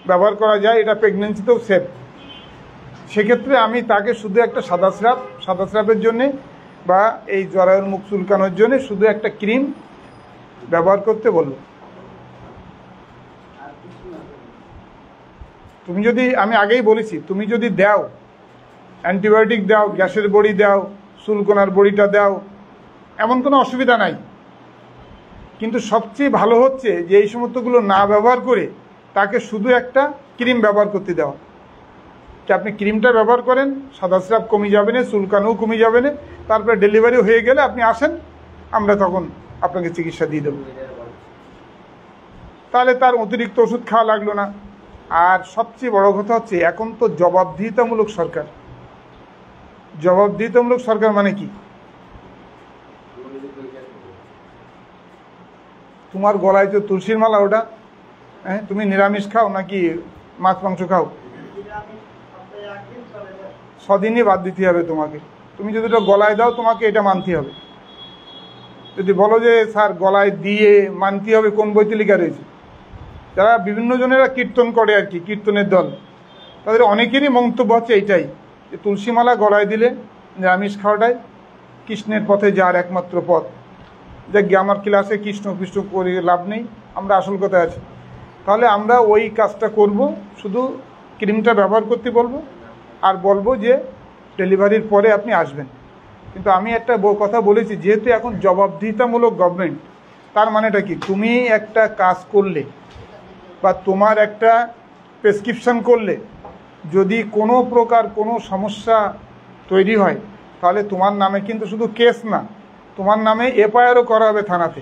ব্যবহার করা যায়, এটা প্রেগনেন্সিতেও সেফ। সেক্ষেত্রে আমি তাকে শুধু একটা সাদা স্রাবের জন্যে বা এই জরায়ুর মুখ চুলকানোর জন্য শুধু একটা ক্রিম ব্যবহার করতে বলবো। তুমি যদি, আমি আগেই বলেছি, তুমি যদি দাও অ্যান্টিবায়োটিক দাও, গ্যাসের বড়ি দাও, চুলকোনার বড়িটা দাও, এমন কোনো অসুবিধা নাই। কিন্তু সবচেয়ে ভালো হচ্ছে যে এই সমস্তগুলো না ব্যবহার করে তাকে শুধু একটা ক্রিম ব্যবহার করতে দেওয়া। যে আপনি ক্রিমটা ব্যবহার করেন, সাদা স্রাব কমে যাবে না, চুলকানোও কমে যাবে না, তারপরে ডেলিভারি হয়ে গেলে আপনি আসেন, আমরা তখন আপনাকে চিকিৎসা দিয়ে দেবো। তাহলে তার অতিরিক্ত ওষুধ খাওয়া লাগলো না। আর সবচেয়ে বড় কথা হচ্ছে এখন তো জবাবদিহিতামূলক সরকার। জবাবদিহিতামূলক সরকার মানে কি? তোমার গলায় তো তুলসীর মালা, ওটা হ্যাঁ, তুমি নিরামিষ খাও নাকি মাছ মাংস খাও? 6 দিনই বাদ দিতে হবে তোমাকে। তুমি যদি ওটা গলায় দাও তোমাকে এটা মানতে হবে। যদি বলো যে স্যার গলায় দিয়ে মানতে হবে, কোন বইতে লেখা রয়েছে? যারা বিভিন্ন জনেরা কীর্তন করে আর কি, কীর্তনের দল, তাদের অনেকেরই মন্তব্য হচ্ছে এইটাই যে তুলসীমালা গলায় দিলে নিরামিষ খাওয়াটাই কৃষ্ণের পথে যার একমাত্র পথ। দেখ আমার ক্লাসে কৃষ্ণ কৃষ্ণ করে লাভ নেই, আমরা আসল কথায় আছি। তাহলে আমরা ওই কাজটা করব, শুধু ক্রিমটা ব্যবহার করতে বলবো আর বলবো যে ডেলিভারির পরে আপনি আসবেন। কিন্তু আমি একটা কথা বলেছি, যেহেতু এখন জবাবদিহিতামূলক গভর্নমেন্ট, তার মানেটা কি? তুমি একটা কাজ করলে বা তোমার একটা প্রেসক্রিপশন করলে যদি কোনো প্রকার কোনো সমস্যা তৈরি হয়, তাহলে তোমার নামে কিন্তু শুধু কেস না, তোমার নামে এফআইআরও করা হবে থানাতে।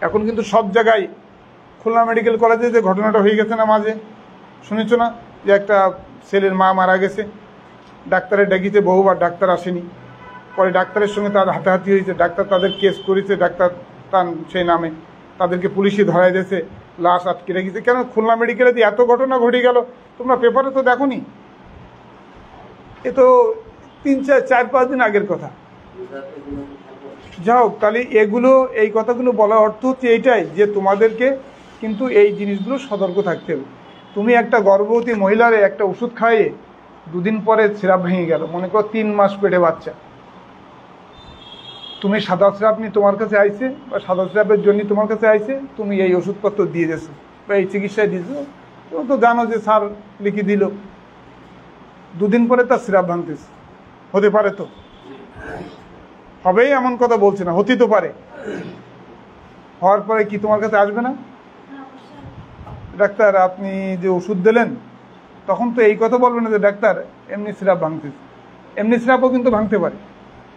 এখন কিন্তু সব জায়গায়, খুলনা মেডিকেল কলেজে যে ঘটনাটা হয়ে গেছে না মাঝে, শুনেছ না? যে একটা ছেলের মা মারা গেছে, ডাক্তারের ডাকিতে বহুবার ডাক্তার আসেনি, পরে ডাক্তারের সঙ্গে তার হাতাহাতি হয়েছে, ডাক্তার তাদের কেস করেছে, ডাক্তার তার সেই নামে, তাদেরকে পুলিশে ধরাই দিয়েছে, লাশ আটকে রেখেছে। কেন? খুলনা মেডিকেলে যে এত ঘটনা ঘটে গেল, তোমরা পেপারে তো দেখো নি? এ তো 3-4-5 দিন আগের কথা। যাই হোক, তাহলে এগুলো, এই কথাগুলো বলার অর্থ হচ্ছে এইটাই যে তোমাদেরকে কিন্তু এই জিনিসগুলো সতর্ক থাকতে হবে। তুমি একটা গর্ভবতী মহিলারে একটা ওষুধ খাইয়ে 2 দিন পরে স্রাব ভেঙে গেল, মনে করো 3 মাস পেটে বাচ্চা, তুমি সাদা স্রাব নিয়ে তোমার কাছে আইছে বা সাদা স্রাবের জন্য তোমার কাছে আইছে, তুমি এই ওষুধপত্র দিয়ে দিয়েছো বা এই চিকিৎসায় দিয়েছো, তুমি তো জানো যে স্যার লিখে দিল, 2 দিন পরে তার স্রাব ভাঙতেছে। হতে পারে তো, হবেই এমন কথা বলছে না, হতেই তো পারে। হওয়ার পরে কি তোমার কাছে আসবে না? ডাক্তার আপনি যে ওষুধ দিলেন, তখন তো এই কথা বলবে না যে ডাক্তার এমনি স্রাব ভাঙতেছে। এমনি স্রাবও কিন্তু ভাঙতে পারে।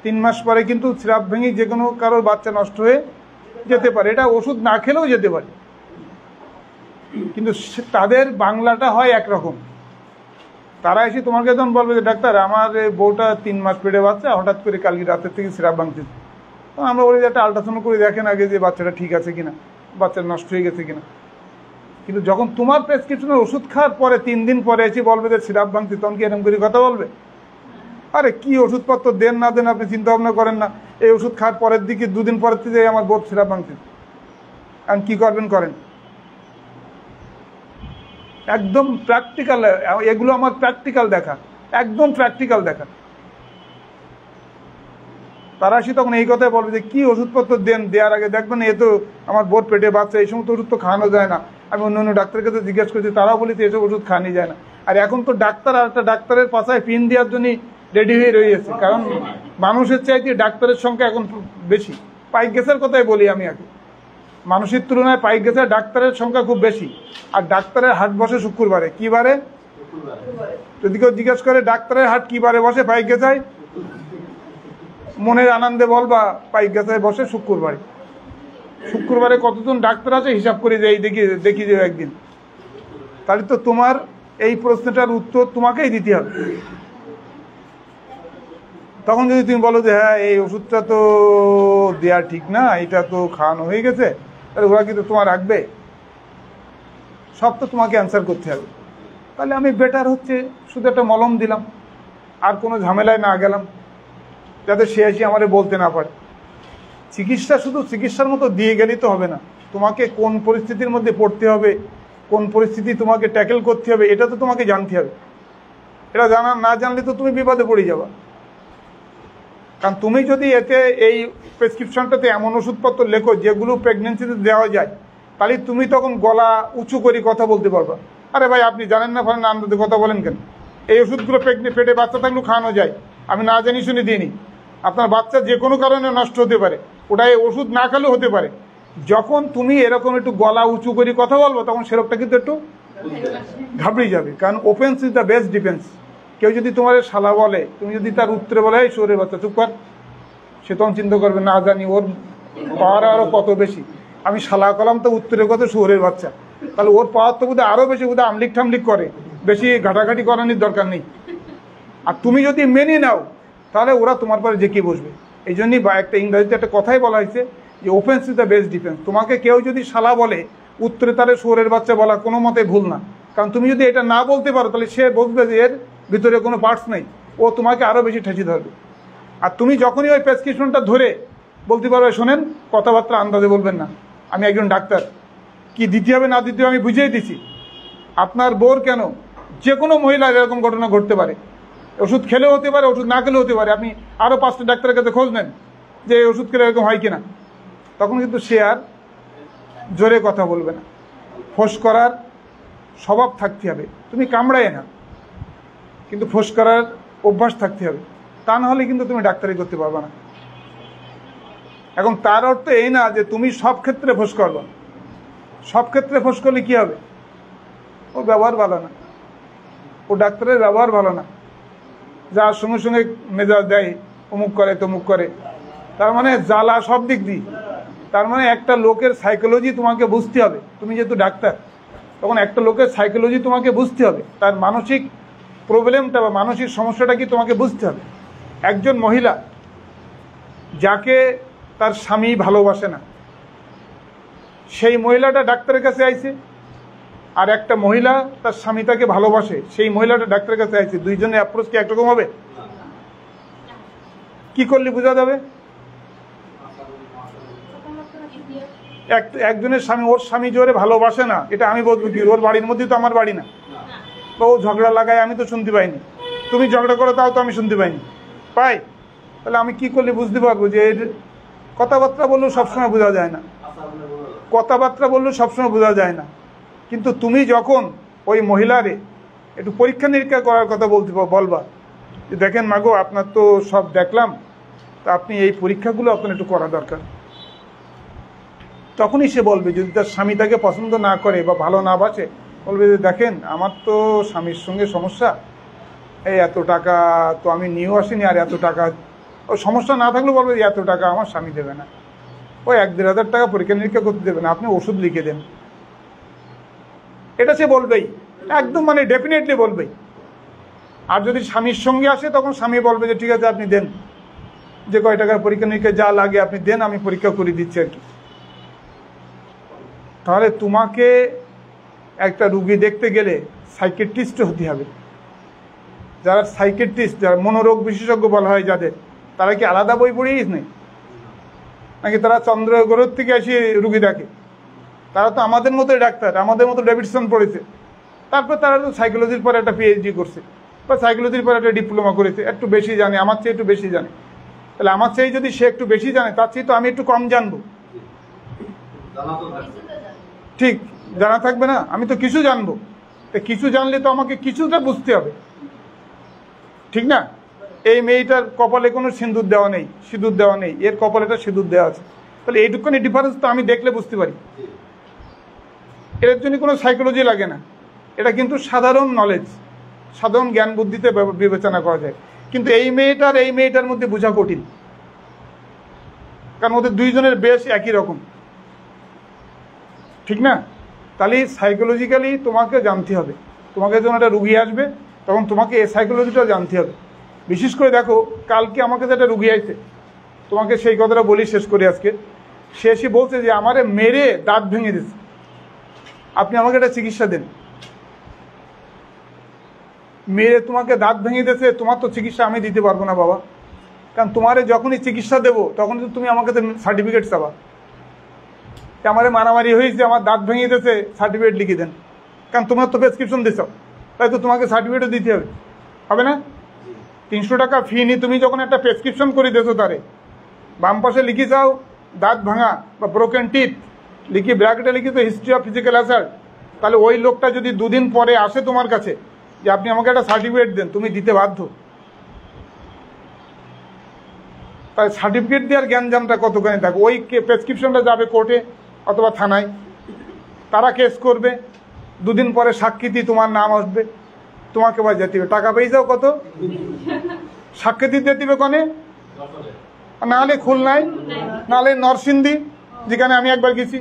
3 মাস পরে কিন্তু স্রাব ভেঙে যে কোনো কারোর বাচ্চা নষ্ট হয়ে যেতে পারে, এটা ওষুধ না খেলেও যেতে পারে। কিন্তু তাদের বাংলাটা হয় একরকম। তারা এসে তোমার কাছে যখন বলবে যে ডাক্তার আমার বউটা 3 মাস পেটে বাচ্চা, হঠাৎ করে কালকে রাতের থেকে স্রাব ভাঙতেছে, তখন আমরা বলি যে একটা আল্ট্রাসাউন্ড করে দেখেন আগে যে বাচ্চাটা ঠিক আছে কিনা, বাচ্চা নষ্ট হয়ে গেছে কিনা। কিন্তু যখন তোমার প্রেসক্রিপশনের ওষুধ খাওয়ার পরে 3 দিন পরে এসে বলবে যে স্রাব ভাঙতে, তখন কি এরকম করে কথা বলবে? আরে কি ওষুধপত্র দেন না দেন আপনি চিন্তা ভাবনা করেন না। এই ওষুধ খাওয়ার পরের দিকে 2 দিন পরের থেকে আমার বোধ স্রাব ভাঙতে, এখন কি করবেন করেন। একদম প্র্যাকটিক্যাল, এগুলো আমার প্র্যাকটিক্যাল দেখা, একদম প্র্যাকটিক্যাল দেখা। তারা এসে তখন এই কথাই বলবে যে কি ওষুধপত্র দেন, দেওয়ার আগে দেখবেন এ তো আমার বোধ পেটে বাচ্চা, এই সমস্ত ওষুধ তো খাওয়ানো যায় না। আমি অন্য অন্য ডাক্তারের কাছে জিজ্ঞেস করছি, তারাও বলি যে এসব ওষুধ খাওয়ানি যায় না। আর এখন তো ডাক্তার আর একটা ডাক্তারের পাশায় পিন দেওয়ার জন্য রেডি হয়ে রয়েছে, কারণ মানুষের চাইতে ডাক্তারের সংখ্যা এখন বেশি। পাইক গ্যাসের কথাই বলি আমি, আগে মানুষের তুলনায় পাইক গ্যাসের ডাক্তারের সংখ্যা খুব বেশি। আর ডাক্তারের হাট বসে শুক্রবারে। কি বারে? যদি কেউ জিজ্ঞেস করে ডাক্তারের হাট কি বারে বসে, পাইক গ্যাসায়, মনের আনন্দে বলবা পাইক গ্যাসায় বসে শুক্রবারে। শুক্রবারে কতজন ডাক্তার আছে হিসাব করে যাই, দেখি যে একদিন। তাহলে তো তোমার এই প্রশ্নটার উত্তর তোমাকেই দিতে হবে। তখন যদি তুমি বলো যে হ্যাঁ এই ওষুধটা তো দেওয়া ঠিক না, এটা তো খাওয়ানো হয়ে গেছে, তাহলে ওরা কিন্তু তোমার রাখবে? সব তো তোমাকে অ্যান্সার করতে হবে। তাহলে আমি বেটার হচ্ছে শুধু একটা মলম দিলাম, আর কোনো ঝামেলায় না গেলাম, যাতে সে এসে আমারে বলতে না পারে। চিকিৎসা শুধু চিকিৎসার মতো দিয়ে গেলেই তো হবে না, তোমাকে কোন পরিস্থিতির মধ্যে পড়তে হবে, কোন পরিস্থিতি তোমাকে ট্যাকেল করতে হবে এটা তো তোমাকে জানতে হবে। এটা না জানলে তো তুমি বিপদে পড়ে যাবা। কারণ তুমি যদি এতে এই প্রেসক্রিপশনটাতে এমন ওষুধপত্র লেখো যেগুলো প্রেগনেন্সিতে দেওয়া যায়, তাহলে তুমি তখন গলা উঁচু করে কথা বলতে পারবা। আরে ভাই আপনি জানেন না, ফলে আন্দাজে কথা বলেন কেন? এই ওষুধগুলো পেটে বাচ্চা থাকলেও খাওয়ানো যায়, আমি না জানি শুনে দিইনি। আপনার বাচ্চা যে কোনো কারণে নষ্ট হতে পারে, ওটা এই ওষুধ না খেলেও হতে পারে। যখন তুমি এরকম একটু গলা উঁচু করে কথা বলবো তখন সেরকটা কিন্তু একটু ঘাবড়ে যাবে। কারণ ওফেন্স ইজ দ্য বেস্ট ডিফেন্স। কেউ যদি তোমার শালা বলে, তুমি যদি তার উত্তরে বলে এই শোরের বাচ্চা চুপ কর, সে তখন চিন্তা করবে না জানি ওর পাওয়ার আরো কত বেশি, আমি শালা কলাম তো উত্তরে কত শোরের বাচ্চা, তাহলে ওর পাওয়ার তো বোধহয় আরো বেশি, বোধহয় আমলিক ঠামলিক করে, বেশি ঘাটাঘাটি করানোর দরকার নেই। আর তুমি যদি মেনে নাও তাহলে ওরা তোমার পরে যে কি বসবে। এই জন্যই বা একটা ইংরেজিতে একটা কথাই বলা হয়েছে যে ওফেন্স ইজ দ্য বেস্ট ডিফেন্স। তোমাকে কেউ যদি শালা বলে, উত্তরে তারে শোরের বাচ্চা বলা কোনো মতে ভুল না। কারণ তুমি যদি এটা না বলতে পারো তাহলে সে বুঝবে যে এর ভিতরে কোনো পার্টস নেই, ও তোমাকে আরো বেশি ঠেসে ধরবে। আর তুমি যখনই ওই প্রেসক্রিপশনটা ধরে বলতে পারবে, শোনেন কথাবার্তা আন্দাজে বলবেন না, আমি একজন ডাক্তার, কি দিতে হবে না দিতে হবে আমি বুঝিয়ে দিছি। আপনার বোর কেন, যে কোনো মহিলার এরকম ঘটনা ঘটতে পারে, ওষুধ খেলেও হতে পারে, ওষুধ না খেলেও হতে পারে। আপনি আরও 5টা ডাক্তারের কাছে খোঁজ নেন যে এই ওষুধ খেলে এরকম হয় কিনা, তখন কিন্তু সে আর জোরে কথা বলবে না। ফোঁস করার স্বভাব থাকতে হবে, তুমি কামড়ায় না, কিন্তু ফোঁস করার অভ্যাস থাকতে হবে, তা না হলে কিন্তু তুমি ডাক্তারি করতে পারবে না। এখন তার অর্থ এই না যে তুমি সব ক্ষেত্রে ফোঁস করবে। সব ক্ষেত্রে ফোঁস করলে কি হবে? ও ব্যবহার ভালো না, ও ডাক্তারের ব্যবহার ভালো না, যার সঙ্গে সঙ্গে মেজাজ দেয়, অমুক করে তমুক করে, তার মানে জ্বালা সব দিক দিয়ে। তার মানে একটা লোকের সাইকোলজি তোমাকে বুঝতে হবে। তুমি যেহেতু ডাক্তার, তখন একটা লোকের সাইকোলজি তোমাকে বুঝতে হবে, তার মানসিক প্রবলেমটা বা মানসিক সমস্যাটা কি তোমাকে বুঝতে হবে। একজন মহিলা যাকে তার স্বামী ভালোবাসে না, সেই মহিলাটা ডাক্তারের কাছে আইছে, আর একটা মহিলা তার স্বামী তাকে ভালোবাসে, সেই মহিলাটা ডাক্তারের কাছে আইছে, দুইজনের অ্যাপ্রোচ কি একরকম হবে? কি করলে বোঝা যাবে? একজনের স্বামী, ওর স্বামী জোরে ভালোবাসে না, এটা আমি বলবো কি? ওর বাড়ির মধ্যে তো আমার বাড়ি না, তো ও ঝগড়া লাগায় আমি তো শুনতে পাইনি, তুমি ঝগড়া করো তাও তো আমি শুনতে পাইনি, পাই? তাহলে আমি কি করলে বুঝতে পারবো যে এর কথাবার্তা বললেও সবসময় বোঝা যায় না, কথাবার্তা বললেও সবসময় বোঝা যায় না। কিন্তু তুমি যখন ওই মহিলারে একটু পরীক্ষা নিরীক্ষা করার কথা বলবা যে দেখেন মাগো আপনার তো সব দেখলাম, তা আপনি এই পরীক্ষাগুলো আপনার একটু করা দরকার, তখনই সে বলবে। যদি তার স্বামী তাকে পছন্দ না করে বা ভালো না বাসে, বলবে যে দেখেন আমার তো স্বামীর সঙ্গে সমস্যা, এই এত টাকা তো আমি নিয়েও আসিনি, আর এত টাকা, ও সমস্যা না থাকলেও বলবে যে এত টাকা আমার স্বামী দেবে না, ওই 1-1.5 টাকা পরীক্ষা নিরীক্ষা করতে দেবে না, আপনি ওষুধ লিখে দেন। এটা সে বলবেই, একদম মানে ডেফিনেটলি বলবেই। আর যদি স্বামীর সঙ্গে আসে তখন স্বামী বলবে যে ঠিক আছে আপনি দেন, যে কয় টাকার পরীক্ষা নিরীক্ষা যা লাগে আপনি দেন, আমি পরীক্ষা করে দিচ্ছি আর কি। তাহলে তোমাকে একটা রুগী দেখতে গেলে সাইকিয়াট্রিস্ট হতে হবে। যারা সাইকিয়াট্রিস্ট, যারা মনোরোগ বিশেষজ্ঞ বলা হয় যাদের, তারা কি আলাদা বই পড়িয়েছ নেই নাকি? তারা চন্দ্রগ্রহ থেকে এসে রুগী দেখে? তারা তো আমাদের মতোই ডাক্তার, আমাদের মতো ডেভিডসন পড়েছে, তারপর তারা তো সাইকোলজির পরে একটা পিএইচডি করছে বা সাইকোলজির পরে একটা ডিপ্লোমা করেছে, একটু বেশি জানে, আমার চেয়ে একটু বেশি জানে। তাহলে আমার চেয়ে যদি সে একটু বেশি জানে, তার চেয়ে তো আমি একটু কম জানবো, ঠিক? জানা থাকবে না, আমি তো কিছু জানবো, তো কিছু জানলে তো আমাকে কিছুটা বুঝতে হবে, ঠিক না? এই মেয়েটার কপালে কোনো সিঁদুর দেওয়া নেই, সিঁদুর দেওয়া নেই, এর কপালে একটা সিঁদুর দেওয়া আছে, তাহলে এইটুকুনি ডিফারেন্স তো আমি দেখলে বুঝতে পারি। এর জন্য কোনো সাইকোলজি লাগে না, এটা কিন্তু সাধারণ নলেজ, সাধারণ জ্ঞান বুদ্ধিতে বিবেচনা করা যায়। কিন্তু এই মেয়েটার মধ্যে বোঝা কঠিন, কারণ ওদের দুইজনের বেশ একই রকম, ঠিক না? তাহলে সাইকোলজিক্যালি তোমাকে জানতে হবে। তোমাকে যখন একটা রুগী আসবে তখন তোমাকে এই সাইকোলজিটাও জানতে হবে। বিশেষ করে দেখো, কালকে আমাকে যেটা রুগী আসছে, তোমাকে সেই কথাটা বলি শেষ করে আজকে। সে এসে বলছে যে আমারে মেরে দাঁত ভেঙে দিচ্ছে, আপনি আমাকে একটা চিকিৎসা দেন। মেরে তোমাকে দাঁত ভেঙে দিয়েছে, তোমার তো চিকিৎসা আমি দিতে পারবো না বাবা, কারণ তোমারে যখনই চিকিৎসা দেবো তখন তো তুমি আমাকে সার্টিফিকেট চাবা, আমারে মারামারি হয়েছে, আমার দাঁত ভেঙে দিয়েছে, সার্টিফিকেট লিখে দেন। কারণ তোমার তো প্রেসক্রিপশন দিছ, তাই তো তোমাকে সার্টিফিকেটও দিতে হবে, হবে না? 300 টাকা ফি নিয়ে তুমি যখন একটা প্রেসক্রিপশন করে দিয়েছো, তারে বাম পাশে লিখে যাও দাঁত ভাঙা বা ব্রোকেন টিথ, লিখি ব্র্যাকেটে লিখি তো হিস্ট্রি অফ ফিজিক্যাল অ্যাসাল্ট, তাহলে ওই লোকটা যদি 2 দিন পরে আসে তোমার কাছে যে আপনি আমাকে একটা সার্টিফিকেট দেন, তুমি দিতে বাধ্য। তাই সার্টিফিকেট দেওয়ার জ্ঞানজামটা কতখানি থাকে। ওই প্রেসক্রিপশনটা যাবে কোর্টে অথবা থানায়, তারা কেস করবে, 2 দিন পরে সাক্ষীতি তোমার নাম আসবে, তোমাকে বা যেতে হবে, টাকা পেয়ে যাও কত, সাক্ষী দিতে দিবে কনে, নাহলে খুলনায়, নাহলে নরসিংদী, যেখানে আমি একবার গেছি,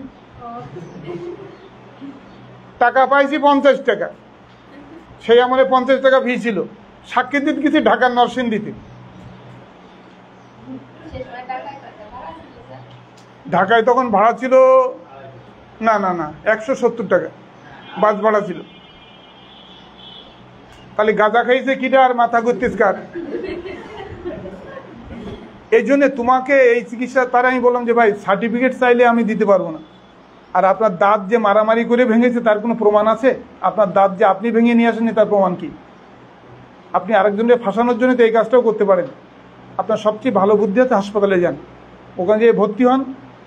টাকা পাইছি 50 টাকা, সেই আমলে 50 টাকা ফি ছিল, সাক্ষী দিতে গেছি ঢাকার নরসিংদীতে। ঢাকায় তখন ভাড়া ছিল না 170 টাকা বাস ভাড়া ছিল। তাহলে গাঁজা খাইছে কিটা আর মাথা ঘুরতিস কার? এই জন্য তোমাকে এই চিকিৎসা, তারা আমি বললাম যে ভাই সার্টিফিকেট চাইলে আমি দিতে পারবো না। আর আপনার দাঁত যে মারামারি করে ভেঙেছে তার কোনো প্রমাণ আছে? আপনার দাঁত যে আপনি ভেঙে নিয়ে আসেননি তার প্রমাণ কি? আপনি আরেকজনকে ফাঁসানোর জন্য তো এই কাজটাও করতে পারেন। আপনার সবচেয়ে ভালো বুদ্ধি হচ্ছে হাসপাতালে যান, ওখানে যেয়ে ভর্তি হন,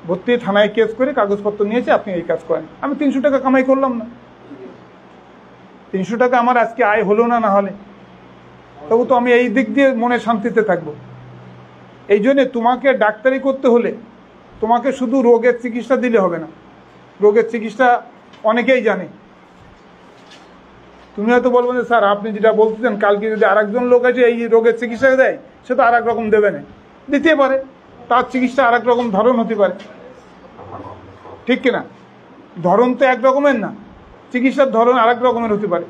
ভর্তি হয়ে থানায় কেস করে কাগজপত্র নিয়েছে, আপনি এই কাজ করেন। আমি 300 টাকা কামাই করলাম না, 300 টাকা আমার আজকে আয় হলো না, না হলে তবু তো আমি এই দিক দিয়ে মনে শান্তিতে থাকবো। এই জন্যে তোমাকে ডাক্তারি করতে হলে তোমাকে শুধু রোগের চিকিৎসা দিলে হবে না, রোগের চিকিৎসা অনেকেই জানে। তুমি হয়তো বলবো যে স্যার আপনি যেটা বলতেছেন, কালকে যদি আরেকজন লোক আছে এই রোগের চিকিৎসা দেয়, সে তো আর এক রকম দেবে না, দিতে পারে, তার চিকিৎসা আর এক রকম ধরন হতে পারে, ঠিক কিনা? ধরন তো এক রকমের না, চিকিৎসার ধরন আর এক রকমের হতে পারে।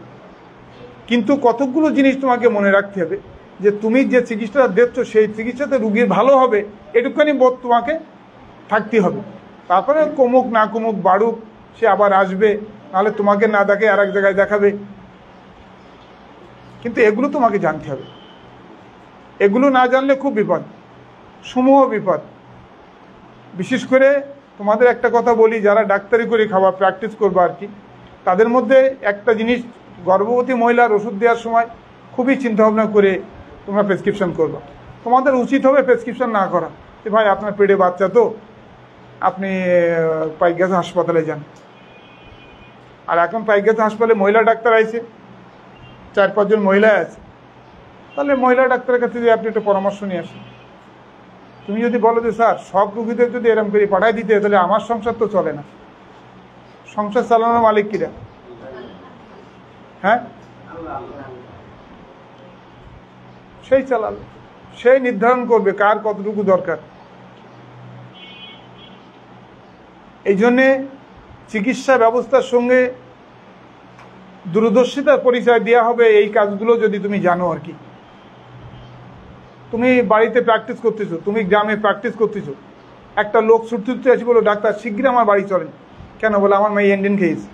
কিন্তু কতগুলো জিনিস তোমাকে মনে রাখতে হবে যে তুমি যে চিকিৎসাটা দিচ্ছ সেই চিকিৎসাতে রুগীর ভালো হবে, এটুখানি বোধ তোমাকে থাকতে হবে। তারপরে কমুক না কমুক বাড়ুক, সে আবার আসবে, নাহলে তোমাকে না দেখে আর এক জায়গায় দেখাবে। কিন্তু এগুলো তোমাকে জানতে হবে, এগুলো না জানলে খুব বিপদ, সমূহ বিপদ। বিশেষ করে তোমাদের একটা কথা বলি, যারা ডাক্তারি করে খাওয়া প্র্যাকটিস করবে আর কি, তাদের মধ্যে একটা জিনিস, গর্ভবতী মহিলার ওষুধ দেওয়ার সময় খুবই চিন্তাভাবনা করে তোমরা প্রেসক্রিপশন করবে। তোমাদের উচিত হবে প্রেসক্রিপশন না করা, যে ভাই আপনার পেটে বাচ্চা তো আপনি পাইকগাছা হাসপাতালে যান। আর এখন পাইকগাছা হাসপাতালে মহিলা ডাক্তার আছে, 4-5 জন মহিলা আছে, তাহলে মহিলা ডাক্তারের কাছে যদি আপনি একটা পরামর্শ নিয়ে আসেন। তুমি যদি বলো যে স্যার সব রুগীদের যদি এরম করে পাঠাই দিতে, তাহলে আমার সংসার তো চলে না, সংসার চালানোর মালিক কিরা? হ্যাঁ, সেই চালাবে, সেই নির্ধারণ করবে কার কতটুকু দরকার। এই জন্যে চিকিৎসা ব্যবস্থার সঙ্গে দূরদর্শিতার পরিচয় দেওয়া হবে এই কাজগুলো যদি তুমি জানো আর কি। তুমি বাড়িতে প্র্যাকটিস করতেছো, তুমি গ্রামে প্র্যাকটিস করতেছো, একটা লোক ছুটতে আছে, বলো ডাক্তার শীঘ্রই আমার বাড়ি চলেন, কেন? বলে আমার মেয়ে এন্ডিন খেয়েছে।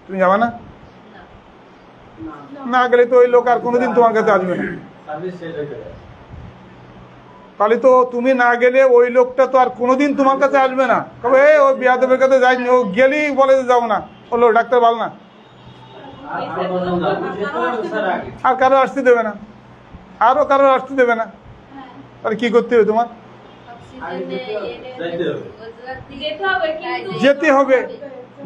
তুমি যাবা না? না গেলে তো ওই লোক আর কোনোদিন তোমার কাছে আসবে না। তাহলে তো তুমি না গেলে ওই লোকটা তো আর কোনোদিন তোমার কাছে আসবে না, তবে ওই বিয়াদবের কাছে যাইনি, ও গেলেই বলে যাবো না, বললো ডাক্তার ভালো না, আর কারো আসতে দেবে না, আরো কারো আসতে দেবে না। তাহলে কি করতে হবে তোমার? যেতে হবে,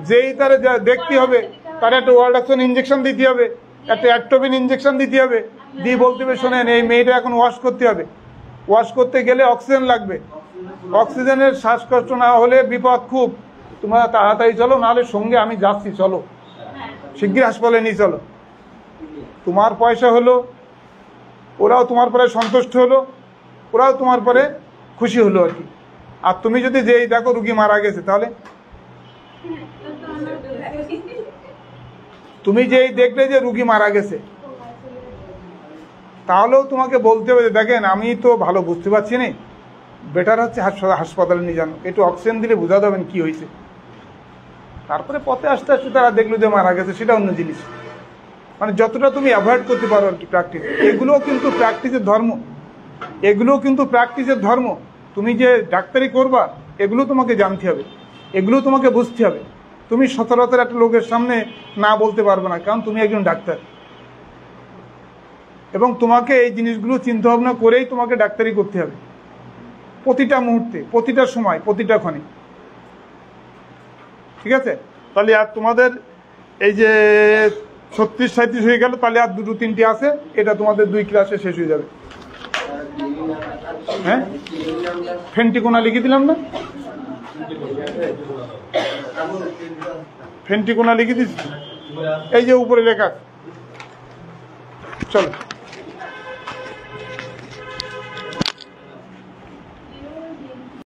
যেই তারা দেখতে হবে, তার একটা ওয়ালডাকশন ইঞ্জেকশন দিতে হবে, একটা অ্যাট্রোপিন ইঞ্জেকশন দিতে হবে, দিয়ে বলতে হবে শোনেন এই মেয়েটা এখন ওয়াশ করতে হবে, ওয়াশ করতে গেলে অক্সিজেন লাগবে, অক্সিজেনের শ্বাসকষ্ট না হলে বিপদ খুব, তোমরা তাড়াতাড়ি চলো, নাহলে সঙ্গে আমি যাচ্ছি, চলো শিগগির হাসপাতালে নিয়ে চলো। তোমার পয়সা হলো, ওরাও তোমার পরে সন্তুষ্ট হলো, ওরাও তোমার পরে খুশি হলো আর কি। আর তুমি যদি যেই দেখো রুগী মারা গেছে, তাহলে তুমি যেই দেখলে যে রুগী মারা গেছে, তাহলেও তোমাকে বলতে হবে যে দেখেন আমি তো ভালো বুঝতে পারছি না, বেটার হচ্ছে হাসপাতালে নিয়ে যান, একটু অক্সিজেন দিলে বোঝা দেবেন কি হয়েছে। তারপরে পথে আস্তে আস্তে তারা দেখলো যে মারা গেছে, সেটা অন্য জিনিস। মানে যতটা তুমি অ্যাভয়েড করতে পারো আর কি প্র্যাকটিস, এগুলোও কিন্তু প্র্যাকটিসের ধর্ম, এগুলোও কিন্তু প্র্যাকটিসের ধর্ম। তুমি যে ডাক্তারি করবা এগুলো তোমাকে জানতে হবে, এগুলো তোমাকে বুঝতে হবে। তুমি সচরাচর একটা লোকের সামনে না বলতে পারবে না, কারণ তুমি একজন ডাক্তার, এবং তোমাকে এই জিনিসগুলো চিন্তা ভাবনা করেই তোমাকে ডাক্তারি করতে হবে প্রতিটা মুহূর্তে, প্রতিটা সময়, প্রতিটা ক্ষণে। ঠিক আছে? তাহলে আর তোমাদের এই যে 36-37 হয়ে গেল, তাহলে আর 2-3টি আছে, এটা তোমাদের 2 ক্লাসে শেষ হয়ে যাবে। হ্যাঁ, ফেন্টিকোনা লিখে দিলাম না? ফেন্টিকোনা লিখে দিচ্ছি, এই যে উপরে লেখা। চলো।